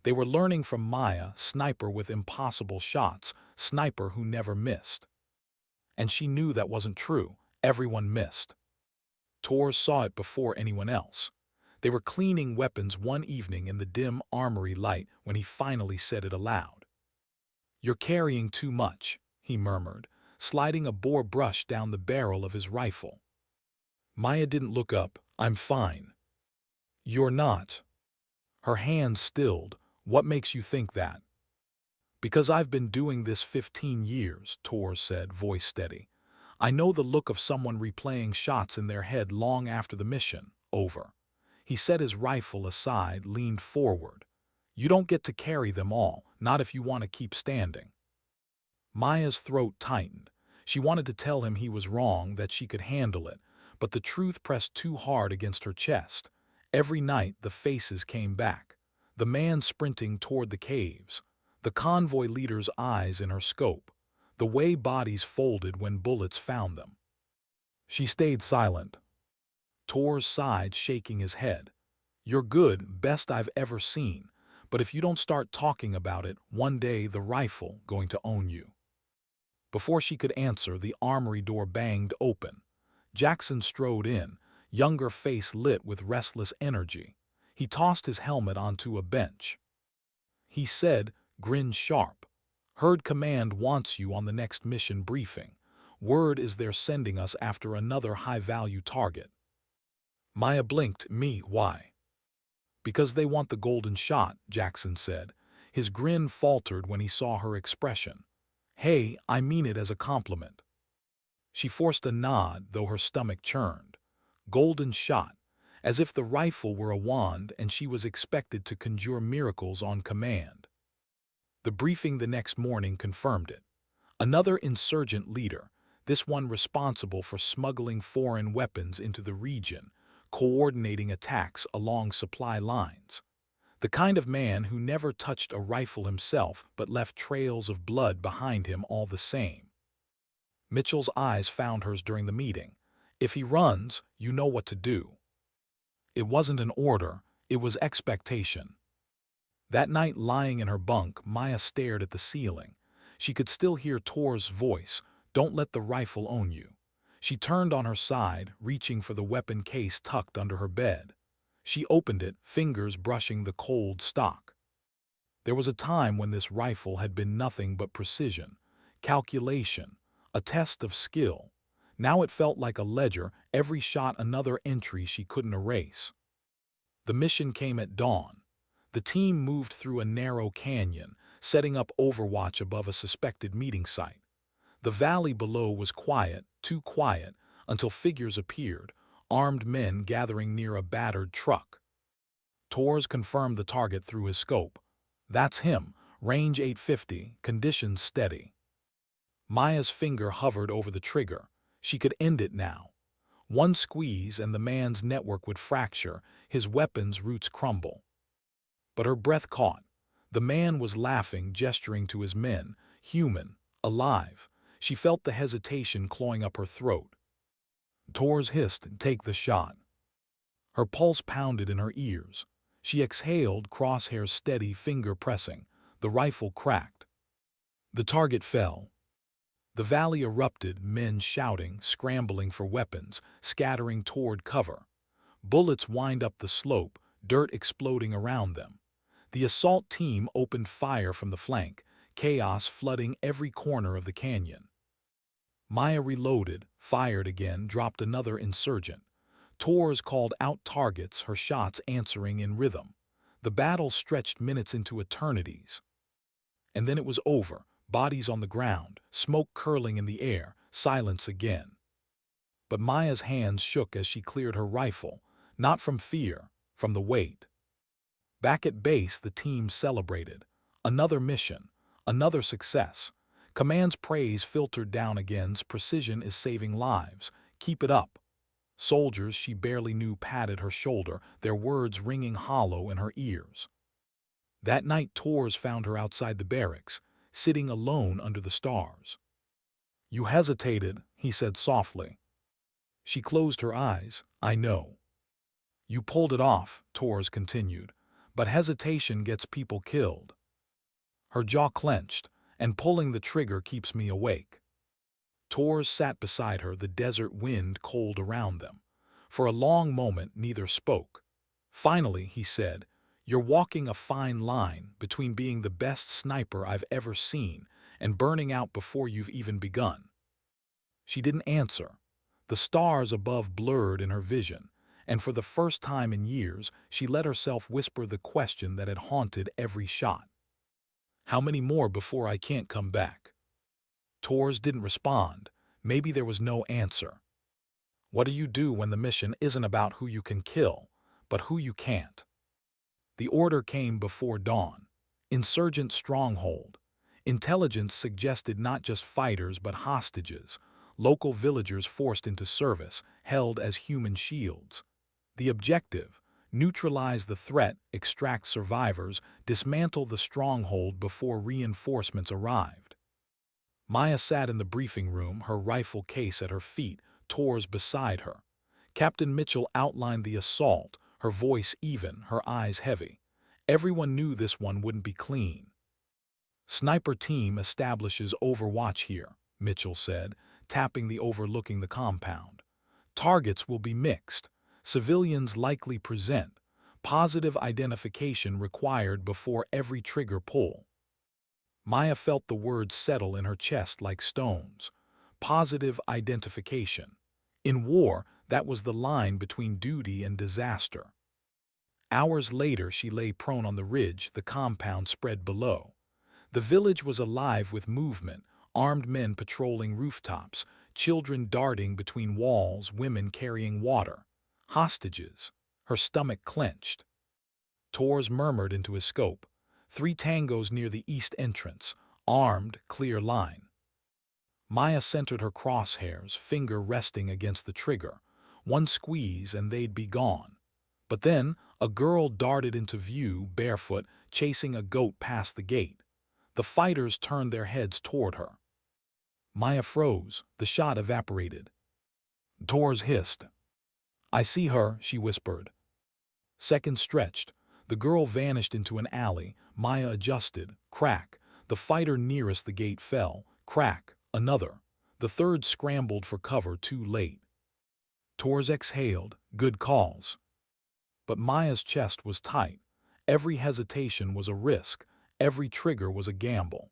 S1: They were learning from Maya, sniper with impossible shots, sniper who never missed. And she knew that wasn't true. Everyone missed. Tors saw it before anyone else. They were cleaning weapons one evening in the dim armory light when he finally said it aloud. "You're carrying too much," he murmured, sliding a bore brush down the barrel of his rifle. Maya didn't look up. "I'm fine." "You're not." Her hands stilled. "What makes you think that?" "Because I've been doing this 15 years, Tors said, voice steady. I know the look of someone replaying shots in their head long after the mission. Over. He set his rifle aside, leaned forward. You don't get to carry them all, not if you want to keep standing. Maya's throat tightened. She wanted to tell him he was wrong, that she could handle it, but the truth pressed too hard against her chest. Every night the faces came back. The man sprinting toward the caves, the convoy leader's eyes in her scope, the way bodies folded when bullets found them. She stayed silent. Tor's sighed, shaking his head. You're good, best I've ever seen, but if you don't start talking about it, one day the rifle going to own you. Before she could answer, the armory door banged open. Jackson strode in, younger face lit with restless energy. He tossed his helmet onto a bench. He said, grinned sharp, "Heard command wants you on the next mission briefing. Word is they're sending us after another high-value target." Maya blinked. Me, why? Because they want the golden shot, Jackson said. His grin faltered when he saw her expression. Hey, I mean it as a compliment. She forced a nod, though her stomach churned. Golden shot, as if the rifle were a wand and she was expected to conjure miracles on command. The briefing the next morning confirmed it. Another insurgent leader, this one responsible for smuggling foreign weapons into the region, coordinating attacks along supply lines. The kind of man who never touched a rifle himself but left trails of blood behind him all the same. Mitchell's eyes found hers during the meeting. If he runs, you know what to do. It wasn't an order, it was expectation. That night, lying in her bunk, Maya stared at the ceiling. She could still hear Tor's voice, "Don't let the rifle own you." She turned on her side, reaching for the weapon case tucked under her bed. She opened it, fingers brushing the cold stock. There was a time when this rifle had been nothing but precision, calculation, a test of skill. Now it felt like a ledger, every shot another entry she couldn't erase. The mission came at dawn. The team moved through a narrow canyon, setting up overwatch above a suspected meeting site. The valley below was quiet, too quiet, until figures appeared, armed men gathering near a battered truck. Tors confirmed the target through his scope. That's him, range 850, conditions steady. Maya's finger hovered over the trigger. She could end it now. One squeeze and the man's network would fracture, his weapon's roots crumble. But her breath caught. The man was laughing, gesturing to his men, human, alive. She felt the hesitation clawing up her throat. Tors hissed, "Take the shot." Her pulse pounded in her ears. She exhaled, crosshairs steady, finger pressing. The rifle cracked. The target fell. The valley erupted, men shouting, scrambling for weapons, scattering toward cover. Bullets whined up the slope, dirt exploding around them. The assault team opened fire from the flank, chaos flooding every corner of the canyon. Maya reloaded, fired again, dropped another insurgent. Tors called out targets, her shots answering in rhythm. The battle stretched minutes into eternities. And then it was over, bodies on the ground, smoke curling in the air, silence again. But Maya's hands shook as she cleared her rifle, not from fear, from the weight. Back at base, the team celebrated. Another mission, another success. Command's praise filtered down again. Precision is saving lives. Keep it up. Soldiers she barely knew patted her shoulder, their words ringing hollow in her ears. That night, Tors found her outside the barracks, sitting alone under the stars. "You hesitated," he said softly. She closed her eyes. "I know." "You pulled it off," Tors continued, "but hesitation gets people killed." Her jaw clenched, "And pulling the trigger keeps me awake." Tors sat beside her, the desert wind cold around them. For a long moment, neither spoke. Finally, he said, "You're walking a fine line between being the best sniper I've ever seen and burning out before you've even begun." She didn't answer. The stars above blurred in her vision, and for the first time in years, she let herself whisper the question that had haunted every shot. "How many more before I can't come back?" Tors didn't respond. Maybe there was no answer. What do you do when the mission isn't about who you can kill, but who you can't? The order came before dawn. Insurgent stronghold. Intelligence suggested not just fighters but hostages, local villagers forced into service, held as human shields. The objective: neutralize the threat, extract survivors, dismantle the stronghold before reinforcements arrived. Maya sat in the briefing room, her rifle case at her feet, Tors beside her. Captain Mitchell outlined the assault, her voice even, her eyes heavy. Everyone knew this one wouldn't be clean. Sniper team establishes overwatch here, Mitchell said, tapping the overlooking the compound. Targets will be mixed. Civilians likely present. Positive identification required before every trigger pull. Maya felt the words settle in her chest like stones. Positive identification. In war, that was the line between duty and disaster. Hours later, she lay prone on the ridge, the compound spread below. The village was alive with movement, armed men patrolling rooftops, children darting between walls, women carrying water. Hostages. Her stomach clenched. Tors murmured into his scope. 3 tangos near the east entrance. Armed, clear line. Maya centered her crosshairs, finger resting against the trigger. One squeeze and they'd be gone. But then, a girl darted into view, barefoot, chasing a goat past the gate. The fighters turned their heads toward her. Maya froze. The shot evaporated. Tors hissed. "I see her," she whispered. Seconds stretched. The girl vanished into an alley. Maya adjusted. Crack. The fighter nearest the gate fell. Crack. Another. The third scrambled for cover too late. Tors exhaled. Good calls. But Maya's chest was tight. Every hesitation was a risk. Every trigger was a gamble.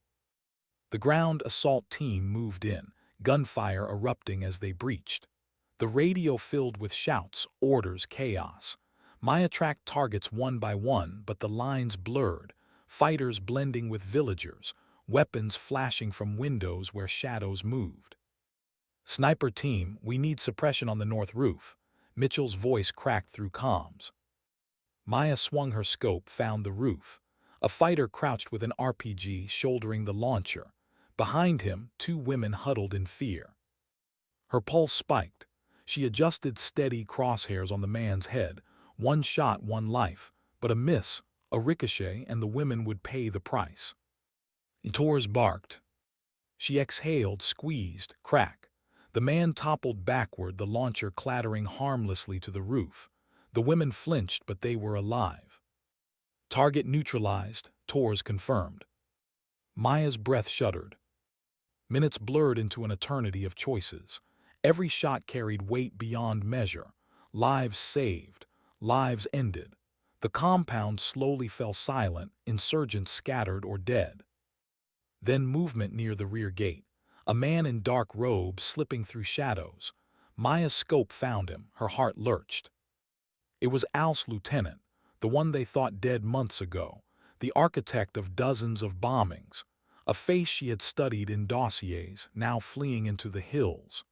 S1: The ground assault team moved in, gunfire erupting as they breached. The radio filled with shouts, orders, chaos. Maya tracked targets one by one, but the lines blurred, fighters blending with villagers, weapons flashing from windows where shadows moved. "Sniper team, we need suppression on the north roof." Mitchell's voice cracked through comms. Maya swung her scope, found the roof. A fighter crouched with an RPG shouldering the launcher. Behind him, 2 women huddled in fear. Her pulse spiked. She adjusted, steady crosshairs on the man's head. One shot, one life. But a miss, a ricochet, and the women would pay the price. Tors barked. She exhaled, squeezed, crack. The man toppled backward, the launcher clattering harmlessly to the roof. The women flinched, but they were alive. Target neutralized, Tors confirmed. Maya's breath shuddered. Minutes blurred into an eternity of choices. Every shot carried weight beyond measure. Lives saved. Lives ended. The compound slowly fell silent, insurgents scattered or dead. Then movement near the rear gate. A man in dark robes slipping through shadows. Maya's scope found him. Her heart lurched. It was Al's lieutenant, the one they thought dead months ago, the architect of dozens of bombings. A face she had studied in dossiers, now fleeing into the hills.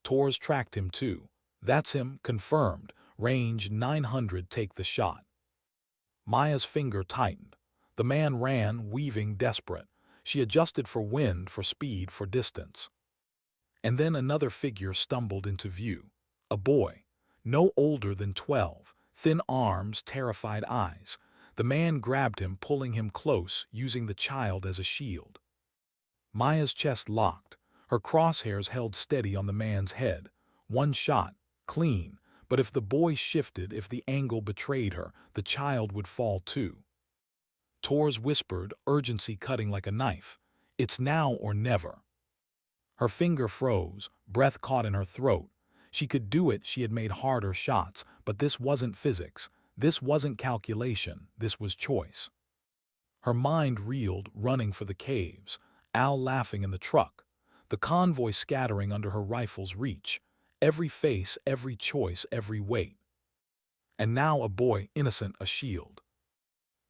S1: Tors tracked him too. "That's him, confirmed. Range 900, take the shot." Maya's finger tightened. The man ran, weaving, desperate. She adjusted for wind, for speed, for distance. And then another figure stumbled into view. A boy, no older than 12, thin arms, terrified eyes. The man grabbed him, pulling him close, using the child as a shield. Maya's chest locked. Her crosshairs held steady on the man's head. One shot, clean, but if the boy shifted, if the angle betrayed her, the child would fall too. Tors whispered, urgency cutting like a knife. "It's now or never." Her finger froze, breath caught in her throat. She could do it, she had made harder shots, but this wasn't physics. This wasn't calculation, this was choice. Her mind reeled, running for the caves. Al laughing in the truck. The convoy scattering under her rifle's reach. Every face, every choice, every weight. And now a boy, innocent, a shield.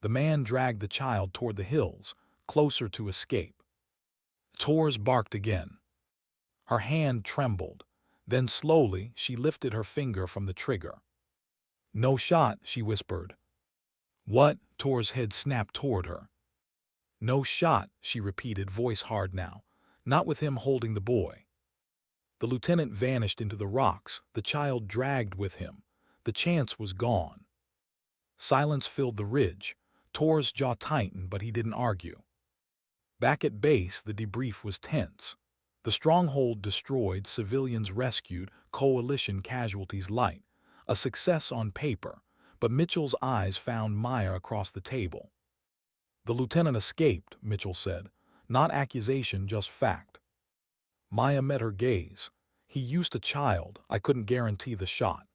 S1: The man dragged the child toward the hills, closer to escape. Tors barked again. Her hand trembled. Then slowly she lifted her finger from the trigger. "No shot," she whispered. "What?" Tor's head snapped toward her. "No shot," she repeated, voice hard now. "Not with him holding the boy." The lieutenant vanished into the rocks, the child dragged with him. The chance was gone. Silence filled the ridge. Tor's jaw tightened, but he didn't argue. Back at base, the debrief was tense. The stronghold destroyed, civilians rescued, coalition casualties light. A success on paper, but Mitchell's eyes found Maya across the table. "The lieutenant escaped," Mitchell said. "Not accusation, just fact." Maya met her gaze. "He used a child. I couldn't guarantee the shot."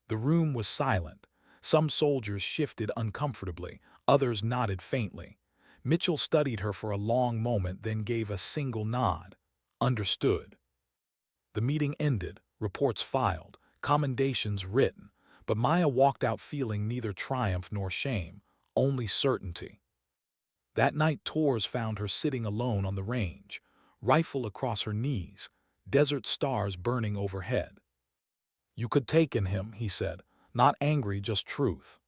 S1: The room was silent. Some soldiers shifted uncomfortably, others nodded faintly. Mitchell studied her for a long moment, then gave a single nod. Understood. The meeting ended, reports filed, commendations written, but Maya walked out feeling neither triumph nor shame, only certainty. That night Tors found her sitting alone on the range, rifle across her knees, desert stars burning overhead. "You could taken him," he said, not angry, just truth.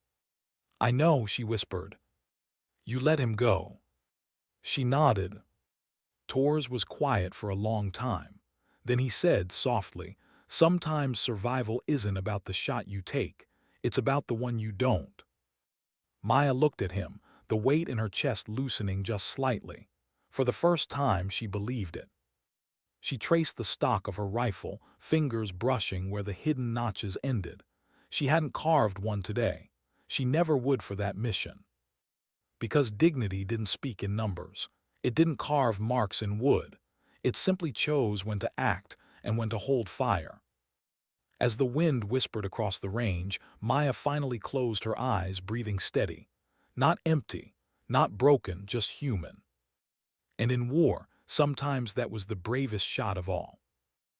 S1: "I know," she whispered. "You let him go." She nodded. Tors was quiet for a long time. Then he said softly, "Sometimes survival isn't about the shot you take, it's about the one you don't." Maya looked at him, the weight in her chest loosening just slightly. For the first time she believed it. She traced the stock of her rifle, fingers brushing where the hidden notches ended. She hadn't carved one today. She never would for that mission. Because dignity didn't speak in numbers. It didn't carve marks in wood. It simply chose when to act and when to hold fire. As the wind whispered across the range, Maya finally closed her eyes, breathing steady. Not empty, not broken, just human. And in war, sometimes that was the bravest shot of all.